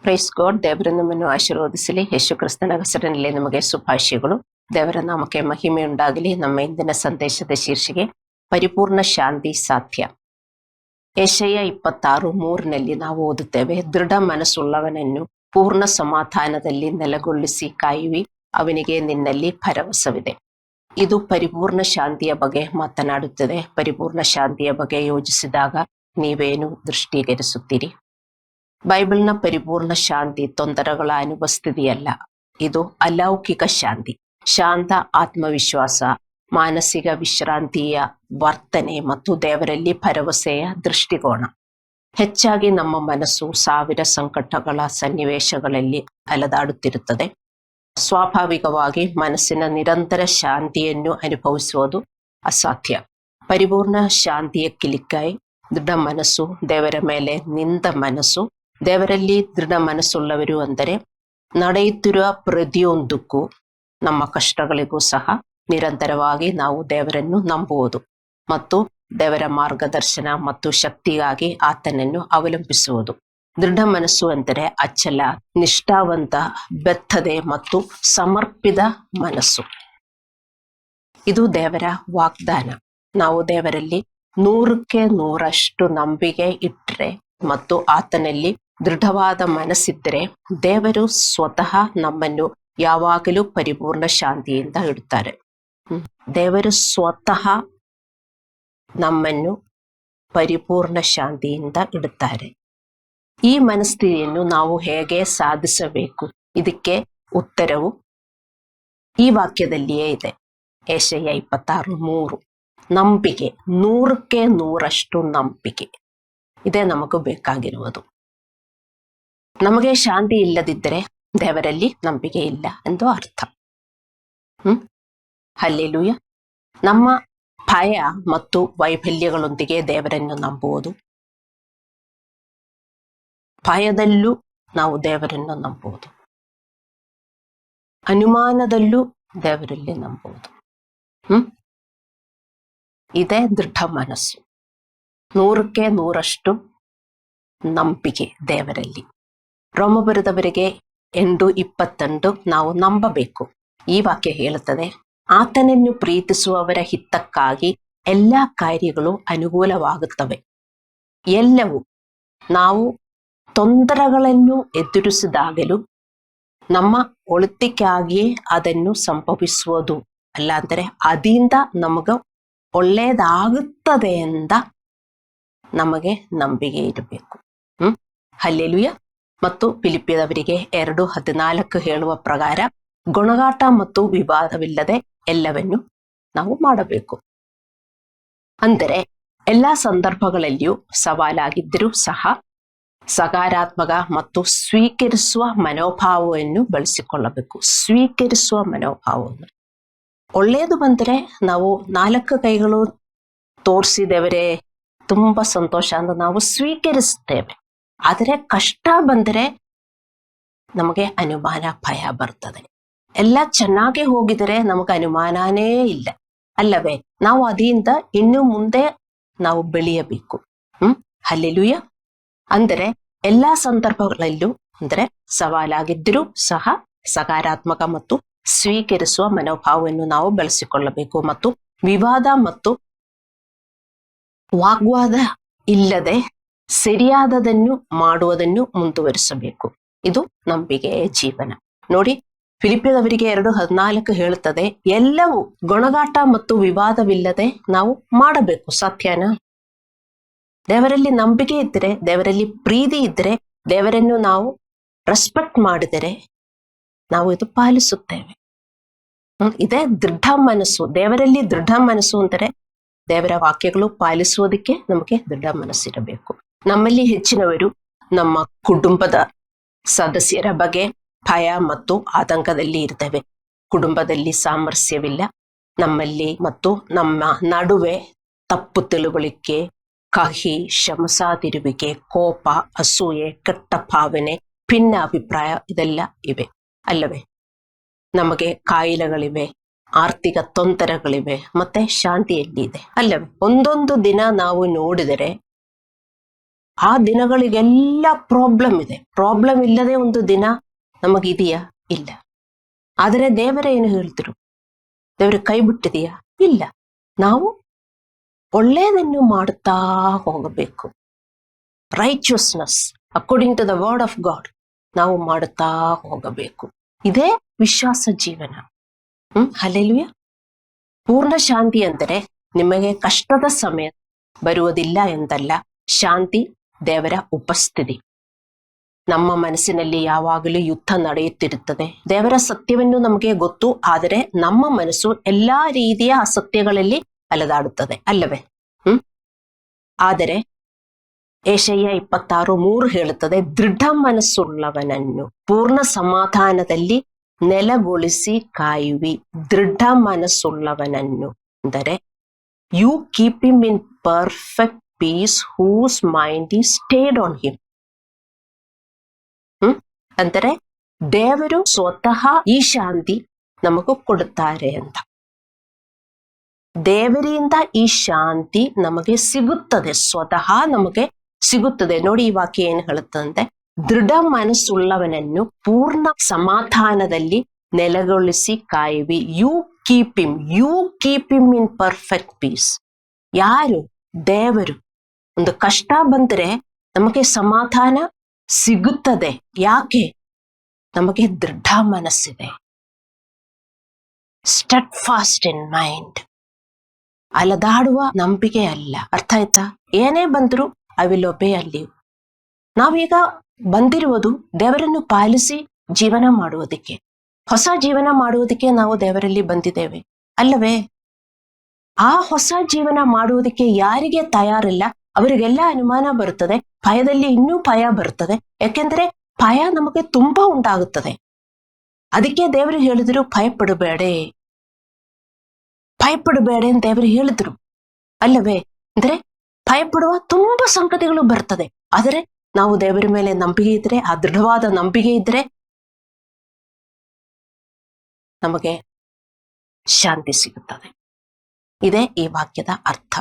Praise God. ದೇವರ ನಮ್ಮನ್ನು ಆಶೀರ್ವದಿಸಲಿ. ಯೇಸು ಕ್ರಿಸ್ತನ ಹೆಸರಿನಲ್ಲಿ ನಮಗೆ ಶುಭಾಶಯಗಳು. ದೇವರ ನಾಮಕ್ಕೆ ಮಹಿಮೆ ಉಂಟಾಗಲಿ. ನಮ್ಮ ಇಂದಿನ ಸಂದೇಶದ ಶೀರ್ಷಿಕೆ ಪರಿಪೂರ್ಣ ಶಾಂತಿ ಸಾಧ್ಯ. ಯೆಶಾಯ 26:3 ನಾವು ಓದುತ್ತೇವೆ, ದೃಢ ಮನಸ್ಸುಳ್ಳವನನ್ನು ಪೂರ್ಣ ಸಮಾಧಾನದಲ್ಲಿ ನೆಲೆಗೊಳಿಸಿ ಕಾಯುವಿ, ಅವನಿಗೆ ನಿನ್ನಲ್ಲಿ ಭರವಸವಿದೆ. ಇದು ಪರಿಪೂರ್ಣ ಶಾಂತಿಯ ಬಗ್ಗೆ ಮಾತನಾಡುತ್ತದೆ. ಪರಿಪೂರ್ಣ ಶಾಂತಿಯ ಬಗ್ಗೆ ಯೋಚಿಸಿದಾಗ ನೀವೇನು ದೃಷ್ಟಿಗರಿಸುತ್ತೀರಿ? ಬೈಬಲ್ನ ಪರಿಪೂರ್ಣ ಶಾಂತಿ ತೊಂದರೆಗಳ ಅನುಪಸ್ಥಿತಿಯಲ್ಲ, ಇದು ಅಲೌಕಿಕ ಶಾಂತಿ. ಶಾಂತ ಆತ್ಮವಿಶ್ವಾಸ, ಮಾನಸಿಕ ವಿಶ್ರಾಂತಿಯ ವರ್ತನೆ ಮತ್ತು ದೇವರಲ್ಲಿ ಭರವಸೆಯ ದೃಷ್ಟಿಕೋನ. ಹೆಚ್ಚಾಗಿ ನಮ್ಮ ಮನಸ್ಸು ಸಾವಿರ ಸಂಕಟಗಳ ಸನ್ನಿವೇಶಗಳಲ್ಲಿ ಅಲೆದಾಡುತ್ತಿರುತ್ತದೆ. ಸ್ವಾಭಾವಿಕವಾಗಿ ಮನಸ್ಸಿನ ನಿರಂತರ ಶಾಂತಿಯನ್ನು ಅನುಭವಿಸುವುದು ಅಸಾಧ್ಯ. ಪರಿಪೂರ್ಣ ಶಾಂತಿಯ ಕಿಲಿಕಾಯಿ ದೃಢ ಮನಸ್ಸು, ದೇವರ ಮೇಲೆ ನಿಂತ ಮನಸ್ಸು. ದೇವರಲ್ಲಿ ದೃಢ ಮನಸ್ಸುಳ್ಳವರು ಅಂದರೆ ನಡೆಯುತ್ತಿರುವ ಪ್ರತಿಯೊಂದಕ್ಕೂ, ನಮ್ಮ ಕಷ್ಟಗಳಿಗೂ ಸಹ ನಿರಂತರವಾಗಿ ನಾವು ದೇವರನ್ನು ನಂಬುವುದು ಮತ್ತು ದೇವರ ಮಾರ್ಗದರ್ಶನ ಮತ್ತು ಶಕ್ತಿಗಾಗಿ ಆತನನ್ನು ಅವಲಂಬಿಸುವುದು. ದೃಢ ಮನಸ್ಸು ಅಂದರೆ ಅಚಲ, ನಿಷ್ಠಾವಂತ, ಬದ್ಧತೆ ಮತ್ತು ಸಮರ್ಪಿತ ಮನಸ್ಸು. ಇದು ದೇವರ ವಾಗ್ದಾನ. ನಾವು ದೇವರಲ್ಲಿ 100% ನಂಬಿಕೆ ಇಟ್ಟರೆ ಮತ್ತು ಆತನಲ್ಲಿ ದೃಢವಾದ ಮನಸ್ಸಿದ್ದರೆ ದೇವರು ಸ್ವತಃ ನಮ್ಮನ್ನು ಯಾವಾಗಲೂ ಪರಿಪೂರ್ಣ ಶಾಂತಿಯಿಂದ ಇಡುತ್ತಾರೆ. ದೇವರು ಸ್ವತಃ ನಮ್ಮನ್ನು ಪರಿಪೂರ್ಣ ಶಾಂತಿಯಿಂದ ಇಡುತ್ತಾರೆ. ಈ ಮನಸ್ಥಿತಿಯನ್ನು ನಾವು ಹೇಗೆ ಸಾಧಿಸಬೇಕು? ಇದಕ್ಕೆ ಉತ್ತರವು ಈ ವಾಕ್ಯದಲ್ಲಿಯೇ ಇದೆ. ಯೆಶಾಯ 26:3. ನಂಬಿಕೆ, 100% ನಂಬಿಕೆ. ಇದೇ ನಮಗೂ ಬೇಕಾಗಿರುವುದು. ನಮಗೆ ಶಾಂತಿ ಇಲ್ಲದಿದ್ದರೆ ದೇವರಲ್ಲಿ ನಂಬಿಕೆ ಇಲ್ಲ ಎಂದು ಅರ್ಥ. ಹಲ್ಲೆಲೂಯ. ನಮ್ಮ ಭಯ ಮತ್ತು ವೈಫಲ್ಯಗಳೊಂದಿಗೆ ದೇವರನ್ನು ನಂಬುವುದು. ಭಯದಲ್ಲೂ ನಾವು ದೇವರನ್ನು ನಂಬುವುದು, ಅನುಮಾನದಲ್ಲೂ ದೇವರಲ್ಲಿ ನಂಬುವುದು. ಇದೇ ದೃಢ ಮನಸ್ಸು. 100% ನಂಬಿಕೆ ದೇವರಲ್ಲಿ. ರೋಮ ಬರೆದವರಿಗೆ 8:22 ನಾವು ನಂಬಬೇಕು. ಈ ವಾಕ್ಯ ಹೇಳುತ್ತದೆ, ಆತನನ್ನು ಪ್ರೀತಿಸುವವರ ಹಿತಕ್ಕಾಗಿ ಎಲ್ಲ ಕಾರ್ಯಗಳು ಅನುಕೂಲವಾಗುತ್ತವೆ. ಎಲ್ಲವೂ ನಾವು ತೊಂದರೆಗಳನ್ನು ಎದುರಿಸಿದಾಗಲೂ ನಮ್ಮ ಒಳಿತಿಗಾಗಿಯೇ ಅದನ್ನು ಸಂಭವಿಸುವುದು ಅಲ್ಲ, ಅಂದರೆ ಅದರಿಂದ ನಮಗೆ ಒಳ್ಳೆಯದಾಗುತ್ತದೆ ಎಂದ ನಮಗೆ ನಂಬಿಕೆ ಇರಬೇಕು. ಹಲ್ಲೆಲೂಯ. ಮತ್ತು ಫಿಲಿಪ್ಪಿಯದವರಿಗೆ 2:14 ಹೇಳುವ ಪ್ರಕಾರ ಗೊಣಗಾಟ ಮತ್ತು ವಿವಾದವಿಲ್ಲದೆ ಎಲ್ಲವನ್ನು ನಾವು ಮಾಡಬೇಕು. ಅಂದರೆ ಎಲ್ಲ ಸಂದರ್ಭಗಳಲ್ಲಿಯೂ ಸವಾಲಾಗಿದ್ದರೂ ಸಹ ಸಕಾರಾತ್ಮಕ ಮತ್ತು ಸ್ವೀಕರಿಸುವ ಮನೋಭಾವವನ್ನು ಬೆಳೆಸಿಕೊಳ್ಳಬೇಕು. ಸ್ವೀಕರಿಸುವ ಮನೋಭಾವವನ್ನು. ಒಳ್ಳೆಯದು ಬಂದರೆ ನಾವು 4 ಕೈಗಳು ತೋರಿಸಿದವರೇ ತುಂಬಾ ಸಂತೋಷ ಅಂತ ನಾವು ಸ್ವೀಕರಿಸ್ತೇವೆ. ಆದರೆ ಕಷ್ಟ ಬಂದರೆ ನಮಗೆ ಅನುಮಾನ, ಭಯ ಬರ್ತದೆ. ಎಲ್ಲ ಚೆನ್ನಾಗಿ ಹೋಗಿದರೆ ನಮಗೆ ಅನುಮಾನನೇ ಇಲ್ಲ, ಅಲ್ಲವೇ? ನಾವು ಅದರಿಂದ ಇನ್ನು ಮುಂದೆ ನಾವು ಬೆಳೆಯಬೇಕು. ಹಲ್ಲೆಲೂಯ. ಅಂದರೆ ಎಲ್ಲ ಸಂದರ್ಭಗಳಲ್ಲೂ, ಅಂದರೆ ಸವಾಲಾಗಿದ್ದರೂ ಸಹ ಸಕಾರಾತ್ಮಕ ಮತ್ತು ಸ್ವೀಕರಿಸುವ ಮನೋಭಾವವನ್ನು ನಾವು ಬೆಳೆಸಿಕೊಳ್ಳಬೇಕು. ಮತ್ತು ವಿವಾದ ಮತ್ತು ವಾಗ್ವಾದ ಇಲ್ಲದೆ ಸರಿಯಾದದನ್ನು ಮಾಡುವುದನ್ನು ಮುಂದುವರಿಸಬೇಕು. ಇದು ನಂಬಿಕೆಯ ಜೀವನ. ನೋಡಿ, ಫಿಲಿಪ್ಪಿಯದವರಿಗೆ 2:14 ಹೇಳುತ್ತದೆ, ಎಲ್ಲವೂ ಗೊಣಗಾಟ ಮತ್ತು ವಿವಾದವಿಲ್ಲದೆ ನಾವು ಮಾಡಬೇಕು. ಸತ್ಯನಾ? ದೇವರಲ್ಲಿ ನಂಬಿಕೆ ಇದ್ದರೆ, ದೇವರಲ್ಲಿ ಪ್ರೀತಿ ಇದ್ದರೆ, ದೇವರನ್ನು ನಾವು ರೆಸ್ಪೆಕ್ಟ್ ಮಾಡಿದರೆ ನಾವು ಇದು ಪಾಲಿಸುತ್ತೇವೆ. ಇದೇ ದೃಢ ಮನಸ್ಸು. ದೇವರಲ್ಲಿ ದೃಢ ಮನಸ್ಸು ಅಂದರೆ ದೇವರ ವಾಕ್ಯಗಳು ಪಾಲಿಸುವುದಕ್ಕೆ ನಮಗೆ ದೃಢ ಮನಸ್ಸಿರಬೇಕು. ನಮ್ಮಲ್ಲಿ ಹೆಚ್ಚಿನವರು ನಮ್ಮ ಕುಟುಂಬದ ಸದಸ್ಯರ ಬಗ್ಗೆ ಭಯ ಮತ್ತು ಆತಂಕದಲ್ಲಿ ಇರ್ತೇವೆ. ಕುಟುಂಬದಲ್ಲಿ ಸಾಮರಸ್ಯವಿಲ್ಲ. ನಮ್ಮಲ್ಲಿ ಮತ್ತು ನಮ್ಮ ನಡುವೆ ತಪ್ಪು ತಿಳುವಳಿಕೆ, ಕಹಿ, ಶ್ರಮಸಾದಿರುವಿಕೆ, ಕೋಪ, ಅಸೂಯೆ, ಕೆಟ್ಟ ಭಾವನೆ, ಭಿನ್ನ ಅಭಿಪ್ರಾಯ ಇದೆಲ್ಲ ಇವೆ, ಅಲ್ಲವೇ? ನಮಗೆ ಕಾಯಿಲೆಗಳಿವೆ, ಆರ್ಥಿಕ ತೊಂದರೆಗಳಿವೆ, ಮತ್ತೆ ಶಾಂತಿಯಲ್ಲಿ ಇದೆ, ಅಲ್ಲವೇ? ಒಂದೊಂದು ದಿನ ನಾವು ನೋಡಿದರೆ ಆ ದಿನಗಳಿಗೆಲ್ಲ ಪ್ರಾಬ್ಲಮ್ ಇದೆ. ಪ್ರಾಬ್ಲಮ್ ಇಲ್ಲದೆ ಒಂದು ದಿನ ನಮಗಿದೆಯಾ? ಇಲ್ಲ. ಆದರೆ ದೇವರ ಏನು ಹೇಳ್ತಿರು? ದೇವರ ಕೈ ಬಿಟ್ಟಿದೆಯಾ? ಇಲ್ಲ. ನಾವು ಒಳ್ಳೆಯದನ್ನು ಮಾಡುತ್ತಾ ಹೋಗಬೇಕು. Righteousness according to the word of God ನಾವು ಮಾಡುತ್ತಾ ಹೋಗಬೇಕು. ಇದೇ ವಿಶ್ವಾಸ ಜೀವನ. ಹಲ್ಲೆಲೂಯಾ. ಪೂರ್ಣ ಶಾಂತಿ ಅಂದರೆ ನಿಮಗೆ ಕಷ್ಟದ ಸಮಯ ಬರುವುದಿಲ್ಲ ಎಂದಲ್ಲ. ಶಾಂತಿ ದೇವರ ಉಪಸ್ಥಿತಿ. ನಮ್ಮ ಮನಸ್ಸಿನಲ್ಲಿ ಯಾವಾಗಲೂ ಯುದ್ಧ ನಡೆಯುತ್ತಿರುತ್ತದೆ. ದೇವರ ಸತ್ಯವನ್ನು ನಮಗೆ ಗೊತ್ತು, ಆದರೆ ನಮ್ಮ ಮನಸ್ಸು ಎಲ್ಲಾ ರೀತಿಯ ಅಸತ್ಯಗಳಲ್ಲಿ ಅಲೆದಾಡುತ್ತದೆ, ಅಲ್ಲವೇ? ಆದರೆ ಯೆಶಾಯ 26:3 ಹೇಳುತ್ತದೆ, ದೃಢ ಮನಸ್ಸುಳ್ಳವನನ್ನು ಪೂರ್ಣ ಸಮಾಧಾನದಲ್ಲಿ ನೆಲೆಗೊಳಿಸಿ ಕಾಯುವಿ. ದೃಢ ಮನಸ್ಸುಳ್ಳವನನ್ನು ಅಂದರೆ you keep him in perfect peace whose mind is stayed on him. ಅಂದರೆ ದೇವರು ಸ್ವತಃ ಈ ಶಾಂತಿ ನಮಗೂ ಕೊಡುತ್ತಾರೆ ಅಂತ. ದೇವರಿಂದ ಈ ಶಾಂತಿ ನಮಗೆ ಸಿಗುತ್ತದೆ, ಸ್ವತಃ ನಮಗೆ ಸಿಗುತ್ತದೆ. ನೋಡಿ, ಈ ವಾಕ್ಯ ಏನು ಹೇಳುತ್ತಂತೆ, ದೃಢ ಮನಸ್ಸುಳ್ಳವನನ್ನು ಪೂರ್ಣ ಸಮಾಧಾನದಲ್ಲಿ ನೆಲೆಗೊಳಿಸಿ ಕಾಯುವಿ. You keep him in perfect peace. ಯಾರು? ದೇವರು. ಒಂದು ಕಷ್ಟ ಬಂದರೆ ನಮಗೆ ಸಮಾಧಾನ ಸಿಗುತ್ತದೆ. ಯಾಕೆ? ನಮಗೆ ದೃಢ ಮನಸ್ಸಿದೆ. Steadfast in mind. ಅಲದಾಡುವ ನಂಬಿಕೆ ಅಲ್ಲ. ಅರ್ಥ ಆಯ್ತಾ? ಏನೇ ಬಂದ್ರು ಐ ವಿಲ್ ಒಬೇ ಅಲ್ಲಿ. ನಾವೀಗ ಬಂದಿರುವುದು ದೇವರನ್ನು ಪಾಲಿಸಿ ಜೀವನ ಮಾಡುವುದಕ್ಕೆ, ಹೊಸ ಜೀವನ ಮಾಡುವುದಕ್ಕೆ ನಾವು ದೇವರಲ್ಲಿ ಬಂದಿದ್ದೇವೆ, ಅಲ್ಲವೇ? ಆ ಹೊಸ ಜೀವನ ಮಾಡುವುದಕ್ಕೆ ಯಾರಿಗೆ ತಯಾರಿಲ್ಲ ಅವರಿಗೆಲ್ಲ ಅನುಮಾನ ಬರುತ್ತದೆ, ಭಯದಲ್ಲಿ ಇನ್ನೂ ಭಯ ಬರುತ್ತದೆ. ಯಾಕೆಂದ್ರೆ ಭಯ ನಮಗೆ ತುಂಬಾ ಉಂಟಾಗುತ್ತದೆ. ಅದಕ್ಕೆ ದೇವರು ಹೇಳಿದ್ರು, ಭಯಪಡಬೇಡ ಅಂತ ದೇವರು ಹೇಳಿದ್ರು, ಅಲ್ಲವೇ? ಅಂದ್ರೆ ಭಯಪಡುವ ತುಂಬಾ ಸಂಗತಿಗಳು ಬರ್ತದೆ. ಆದರೆ ನಾವು ದೇವರ ಮೇಲೆ ನಂಬಿಕೆ ಇದ್ರೆ, ಆ ದೃಢವಾದ ನಂಬಿಕೆ ಇದ್ರೆ ನಮಗೆ ಶಾಂತಿ ಸಿಗುತ್ತದೆ. ಇದೇ ಈ ವಾಕ್ಯದ ಅರ್ಥ.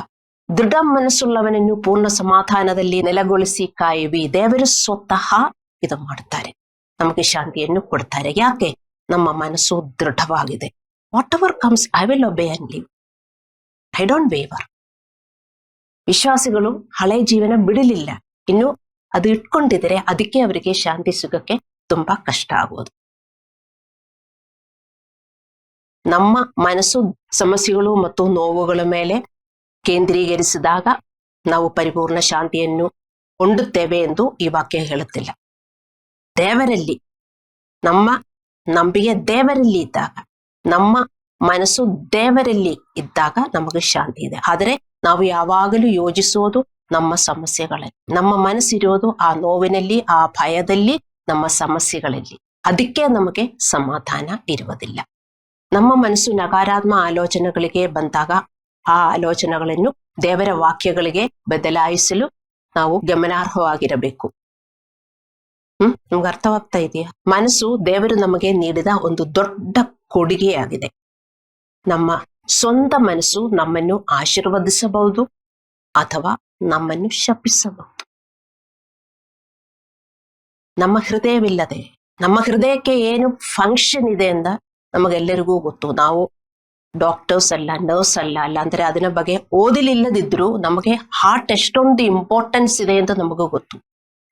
ದೃಢ ಮನಸ್ಸುಳ್ಳವನನ್ನು ಪೂರ್ಣ ಸಮಾಧಾನದಲ್ಲಿ ನೆಲೆಗೊಳಿಸಿ ಕಾಯುವಿ. ದೇವರು ಸ್ವತಃ ಇದು ಮಾಡುತ್ತಾರೆ, ನಮಗೆ ಶಾಂತಿಯನ್ನು ಕೊಡ್ತಾರೆ. ಯಾಕೆ? ನಮ್ಮ ಮನಸ್ಸು ದೃಢವಾಗಿದೆ. Whatever comes I will obey and live. I don't waver. ವಿಶ್ವಾಸಿಗಳು ಹಳೆ ಜೀವನ ಬಿಡಲಿಲ್ಲ, ಇನ್ನು ಅದು ಇಟ್ಕೊಂಡಿದ್ರೆ ಅದಕ್ಕೆ ಅವರಿಗೆ ಶಾಂತಿ ಸಿಗಕ್ಕೆ ತುಂಬಾ ಕಷ್ಟ ಆಗುವುದು. ನಮ್ಮ ಮನಸ್ಸು ಸಮಸ್ಯೆಗಳು ಮತ್ತು ನೋವುಗಳ ಮೇಲೆ ಕೇಂದ್ರೀಕರಿಸಿದಾಗ ನಾವು ಪರಿಪೂರ್ಣ ಶಾಂತಿಯನ್ನು ಹೊಂದುತ್ತೇವೆ ಎಂದು ಈ ವಾಕ್ಯ ಹೇಳುತ್ತಿಲ್ಲ. ದೇವರಲ್ಲಿ ನಮ್ಮ ನಂಬಿಕೆ ದೇವರಲ್ಲಿ ಇದ್ದಾಗ, ನಮ್ಮ ಮನಸ್ಸು ದೇವರಲ್ಲಿ ಇದ್ದಾಗ ನಮಗೆ ಶಾಂತಿ ಇದೆ. ಆದರೆ ನಾವು ಯಾವಾಗಲೂ ಯೋಚಿಸೋದು ನಮ್ಮ ಸಮಸ್ಯೆಗಳಲ್ಲಿ, ನಮ್ಮ ಮನಸ್ಸಿರೋದು ಆ ನೋವಿನಲ್ಲಿ, ಆ ಭಯದಲ್ಲಿ, ನಮ್ಮ ಸಮಸ್ಯೆಗಳಲ್ಲಿ. ಅದಕ್ಕೆ ನಮಗೆ ಸಮಾಧಾನ ಇರುವುದಿಲ್ಲ. ನಮ್ಮ ಮನಸ್ಸು ನಕಾರಾತ್ಮಕ ಆಲೋಚನೆಗಳಿಗೆ ಬಂದಾಗ ಆ ಆಲೋಚನೆಗಳನ್ನು ದೇವರ ವಾಕ್ಯಗಳಿಗೆ ಬದಲಾಯಿಸಲು ನಾವು ಗಮನಾರ್ಹವಾಗಿರಬೇಕು. ನಮ್ಗೆ ಅರ್ಥವಾಗ್ತಾ ಇದೆಯಾ? ಮನಸ್ಸು ದೇವರು ನಮಗೆ ನೀಡಿದ ಒಂದು ದೊಡ್ಡ ಕೊಡುಗೆಯಾಗಿದೆ. ನಮ್ಮ ಸ್ವಂತ ಮನಸ್ಸು ನಮ್ಮನ್ನು ಆಶೀರ್ವದಿಸಬಹುದು ಅಥವಾ ನಮ್ಮನ್ನು ಶಪಿಸಬಹುದು. ನಮ್ಮ ಹೃದಯವಿಲ್ಲದೆ, ನಮ್ಮ ಹೃದಯಕ್ಕೆ ಏನು ಫಂಕ್ಷನ್ ಇದೆ ಅಂತ ನಮಗೆಲ್ಲರಿಗೂ ಗೊತ್ತು. ನಾವು ಡಾಕ್ಟರ್ಸ್ ಅಲ್ಲ, ನರ್ಸ್ ಅಲ್ಲ, ಅಂದ್ರೆ ಅದನ್ನ ಬಗ್ಗೆ ಓದಿಲಿಲ್ಲದಿದ್ರು ನಮಗೆ ಹಾರ್ಟ್ ಎಷ್ಟೊಂದು ಇಂಪಾರ್ಟೆನ್ಸ್ ಇದೆ ಅಂತ ನಮಗೂ ಗೊತ್ತು.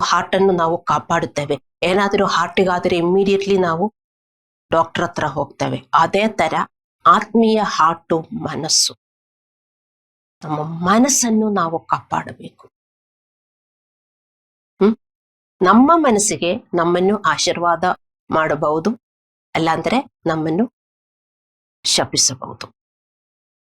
ಹಾರ್ಟ್ ಅನ್ನು ನಾವು ಕಾಪಾಡುತ್ತೇವೆ. ಏನಾದರೂ ಹಾರ್ಟಿಗಾದರೆ ಇಮ್ಮಿಡಿಯೇಟ್ಲಿ ನಾವು ಡಾಕ್ಟರ್ ಹತ್ರ ಹೋಗ್ತೇವೆ. ಅದೇ ತರ ಆತ್ಮೀಯ ಹಾರ್ಟು ಮನಸ್ಸು, ನಮ್ಮ ಮನಸ್ಸನ್ನು ನಾವು ಕಾಪಾಡಬೇಕು. ನಮ್ಮ ಮನಸ್ಸಿಗೆ ನಮ್ಮನ್ನು ಆಶೀರ್ವಾದ ಮಾಡಬಹುದು, ಅಲ್ಲಾಂದ್ರೆ ನಮ್ಮನ್ನು ಶಪಿಸಬಹುದು.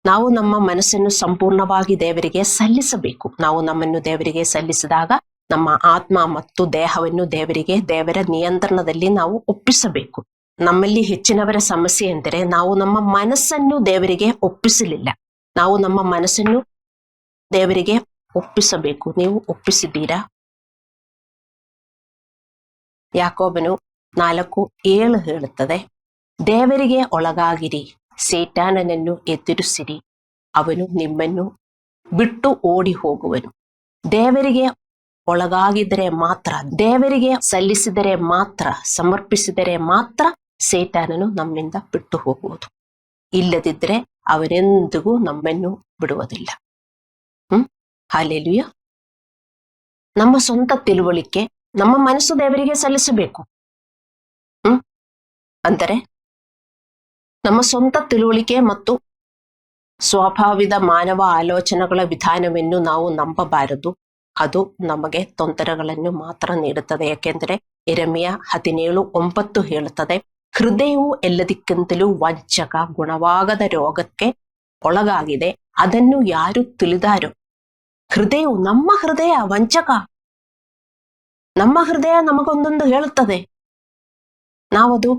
ನಾವು ನಮ್ಮ ಮನಸ್ಸನ್ನು ಸಂಪೂರ್ಣವಾಗಿ ದೇವರಿಗೆ ಸಲ್ಲಿಸಬೇಕು. ನಾವು ನಮ್ಮನ್ನು ದೇವರಿಗೆ ಸಲ್ಲಿಸಿದಾಗ ನಮ್ಮ ಆತ್ಮ ಮತ್ತು ದೇಹವನ್ನು ದೇವರಿಗೆ, ದೇವರ ನಿಯಂತ್ರಣದಲ್ಲಿ ನಾವು ಒಪ್ಪಿಸಬೇಕು. ನಮ್ಮಲ್ಲಿ ಹೆಚ್ಚಿನವರ ಸಮಸ್ಯೆ ಎಂದರೆ ನಾವು ನಮ್ಮ ಮನಸ್ಸನ್ನು ದೇವರಿಗೆ ಒಪ್ಪಿಸಲಿಲ್ಲ. ನಾವು ನಮ್ಮ ಮನಸ್ಸನ್ನು ದೇವರಿಗೆ ಒಪ್ಪಿಸಬೇಕು. ನೀವು ಒಪ್ಪಿಸಿದ್ದೀರಾ? ಯಾಕೋಬನು 4:7 ಹೇಳುತ್ತದೆ, ದೇವರಿಗೆ ಒಳಗಾಗಿರಿ, ಸೇಟಾನನನ್ನು ಎದುರಿಸಿರಿ, ಅವನು ನಿಮ್ಮನ್ನು ಬಿಟ್ಟು ಓಡಿ ಹೋಗುವನು. ದೇವರಿಗೆ ಒಳಗಾಗಿದರೆ ಮಾತ್ರ, ದೇವರಿಗೆ ಸಲ್ಲಿಸಿದರೆ ಮಾತ್ರ, ಸಮರ್ಪಿಸಿದರೆ ಮಾತ್ರ ಸೇತಾನನು ನಮ್ಮಿಂದ ಬಿಟ್ಟು ಹೋಗುವುದು. ಇಲ್ಲದಿದ್ರೆ ಅವನೆಂದಿಗೂ ನಮ್ಮನ್ನು ಬಿಡುವುದಿಲ್ಲ. ಹಲ್ಲೆಲೂಯಾ. ನಮ್ಮ ಸ್ವಂತ ತಿಳುವಳಿಕೆ, ನಮ್ಮ ಮನಸ್ಸು ದೇವರಿಗೆ ಸಲ್ಲಿಸಬೇಕು. ಅಂದರೆ ನಮ್ಮ ಸ್ವಂತ ತಿಳುವಳಿಕೆ ಮತ್ತು ಸ್ವಾಭಾವಿಕ ಮಾನವ ಆಲೋಚನೆಗಳ ವಿಧಾನವನ್ನು ನಾವು ನಂಬಬಾರದು. ಅದು ನಮಗೆ ತೊಂದರೆಗಳನ್ನು ಮಾತ್ರ ನೀಡುತ್ತದೆ. ಯಾಕೆಂದರೆ ಯೆರೆಮೀಯ 17:9 ಹೇಳುತ್ತದೆ, ಹೃದಯವು ಎಲ್ಲದಕ್ಕಿಂತಲೂ ವಂಚಕ, ಗುಣವಾಗದ ರೋಗಕ್ಕೆ ಒಳಗಾಗಿದೆ, ಅದನ್ನು ಯಾರು ತಿಳಿದಾರೋ. ಹೃದಯವು, ನಮ್ಮ ಹೃದಯ ವಂಚಕ. ನಮ್ಮ ಹೃದಯ ನಮಗೊಂದೊಂದು ಹೇಳುತ್ತದೆ, ನಾವದು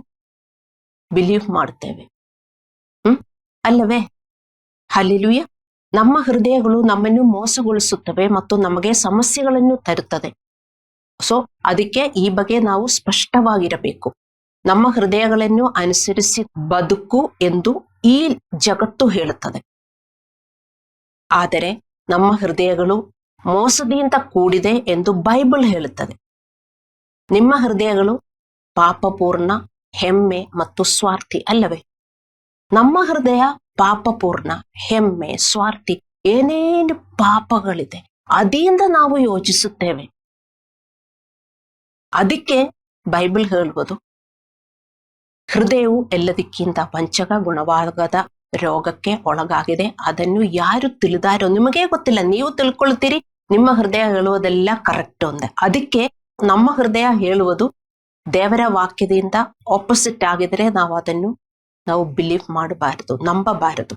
ಬಿಲೀವ್ ಮಾಡುತ್ತೇವೆ. ಅಲ್ಲವೇ? ಹಲ್ಲೆಲೂಯಾ. ನಮ್ಮ ಹೃದಯಗಳು ನಮ್ಮನ್ನು ಮೋಸಗೊಳಿಸುತ್ತವೆ ಮತ್ತು ನಮಗೆ ಸಮಸ್ಯೆಗಳನ್ನು ತರುತ್ತದೆ. ಸೊ ಅದಕ್ಕೆ ಈ ಬಗ್ಗೆ ನಾವು ಸ್ಪಷ್ಟವಾಗಿರಬೇಕು. ನಮ್ಮ ಹೃದಯಗಳನ್ನು ಅನುಸರಿಸಿ ಬದುಕು ಎಂದು ಈ ಜಗತ್ತು ಹೇಳುತ್ತದೆ. ಆದರೆ ನಮ್ಮ ಹೃದಯಗಳು ಮೋಸದಿಂದ ಕೂಡಿದೆ ಎಂದು ಬೈಬಲ್ ಹೇಳುತ್ತದೆ. ನಿಮ್ಮ ಹೃದಯಗಳು ಪಾಪಪೂರ್ಣ, ಹೆಮ್ಮೆ ಮತ್ತು ಸ್ವಾರ್ಥಿ ಅಲ್ಲವೇ? ನಮ್ಮ ಹೃದಯ ಪಾಪಪೂರ್ಣ, ಹೆಮ್ಮೆ, ಸ್ವಾರ್ಥಿ, ಏನೇನು ಪಾಪಗಳಿದೆ ಅದರಿಂದ ನಾವು ಯೋಚಿಸುತ್ತೇವೆ. ಅದಕ್ಕೆ ಬೈಬಲ್ ಹೇಳುವುದು, ಹೃದಯವು ಎಲ್ಲದಕ್ಕಿಂತ ವಂಚಕ, ಗುಣವಾಗದ ರೋಗಕ್ಕೆ ಒಳಗಾಗಿದೆ, ಅದನ್ನು ಯಾರು ತಿಳಿದಾರೋ. ನಿಮಗೇ ಗೊತ್ತಿಲ್ಲ, ನೀವು ತಿಳ್ಕೊಳ್ತೀರಿ ನಿಮ್ಮ ಹೃದಯ ಹೇಳುವುದೆಲ್ಲ ಕರೆಕ್ಟ್ ಅಂದೆ. ಅದಕ್ಕೆ ನಮ್ಮ ಹೃದಯ ಹೇಳುವುದು ದೇವರ ವಾಕ್ಯದಿಂದ ಆಪೋಸಿಟ್ ಆಗಿದ್ರೆ ನಾವು ಬಿಲೀವ್ ಮಾಡಬಾರದು, ನಂಬಬಾರದು.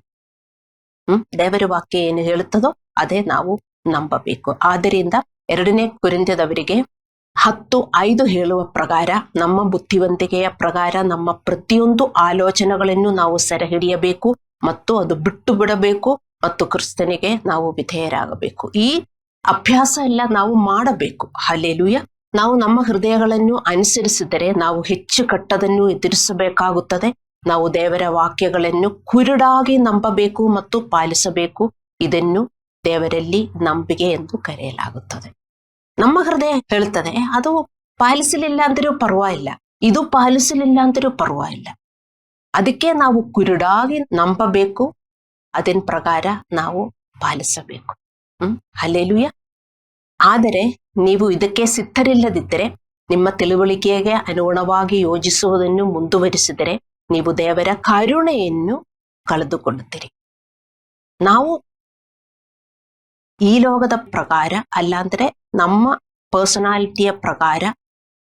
ದೇವರ ವಾಕ್ಯ ಏನು ಹೇಳುತ್ತದೋ ಅದೇ ನಾವು ನಂಬಬೇಕು. ಆದ್ದರಿಂದ 2 ಕೊರಿಂಥದವರಿಗೆ 10:5 ಹೇಳುವ ಪ್ರಕಾರ, ನಮ್ಮ ಬುದ್ಧಿವಂತಿಕೆಯ ಪ್ರಕಾರ ನಮ್ಮ ಪ್ರತಿಯೊಂದು ಆಲೋಚನೆಗಳನ್ನು ನಾವು ಸೆರೆ ಹಿಡಿಯಬೇಕು ಮತ್ತು ಅದು ಬಿಟ್ಟು ಬಿಡಬೇಕು ಮತ್ತು ಕ್ರಿಸ್ತನಿಗೆ ನಾವು ವಿಧೇಯರಾಗಬೇಕು. ಈ ಅಭ್ಯಾಸ ಎಲ್ಲ ನಾವು ಮಾಡಬೇಕು. ಹಲ್ಲೆಲೂಯಾ. ನಾವು ನಮ್ಮ ಹೃದಯಗಳನ್ನು ಅನುಸರಿಸಿದರೆ ನಾವು ಹೆಚ್ಚು ಕಟ್ಟದನ್ನು ಎದುರಿಸಬೇಕಾಗುತ್ತದೆ. ನಾವು ದೇವರ ವಾಕ್ಯಗಳನ್ನು ಕುರುಡಾಗಿ ನಂಬಬೇಕು ಮತ್ತು ಪಾಲಿಸಬೇಕು. ಇದನ್ನು ದೇವರಲ್ಲಿ ನಂಬಿಕೆ ಎಂದು ಕರೆಯಲಾಗುತ್ತದೆ. ನಮ್ಮ ಹೃದಯ ಹೇಳ್ತದೆ, ಅದು ಪಾಲಿಸಲಿಲ್ಲ ಅಂದರೂ ಪರವಾಗಿಲ್ಲ, ಇದು ಪಾಲಿಸಲಿಲ್ಲ ಅಂದರೂ ಪರವಾಗಿಲ್ಲ. ಅದಕ್ಕೆ ನಾವು ಕುರುಡಾಗಿ ನಂಬಬೇಕು, ಅದರ ಪ್ರಕಾರ ನಾವು ಪಾಲಿಸಬೇಕು. ಹಲ್ಲೆಲೂಯಾ. ಆದರೆ ನೀವು ಇದಕ್ಕೆ ಸಿದ್ಧರಿಲ್ಲದಿದ್ದರೆ, ನಿಮ್ಮ ತಿಳುವಳಿಕೆಗೆ ಅನುಗುಣವಾಗಿ ಯೋಚಿಸುವುದನ್ನು ಮುಂದುವರಿಸಿದರೆ ನೀವು ದೇವರ ಕರುಣೆಯನ್ನು ಕಳೆದುಕೊಳ್ಳುತ್ತೀರಿ. ನಾವು ಈ ಲೋಕದ ಪ್ರಕಾರ ಅಲ್ಲಾಂದ್ರೆ ನಮ್ಮ ಪರ್ಸನಾಲಿಟಿಯ ಪ್ರಕಾರ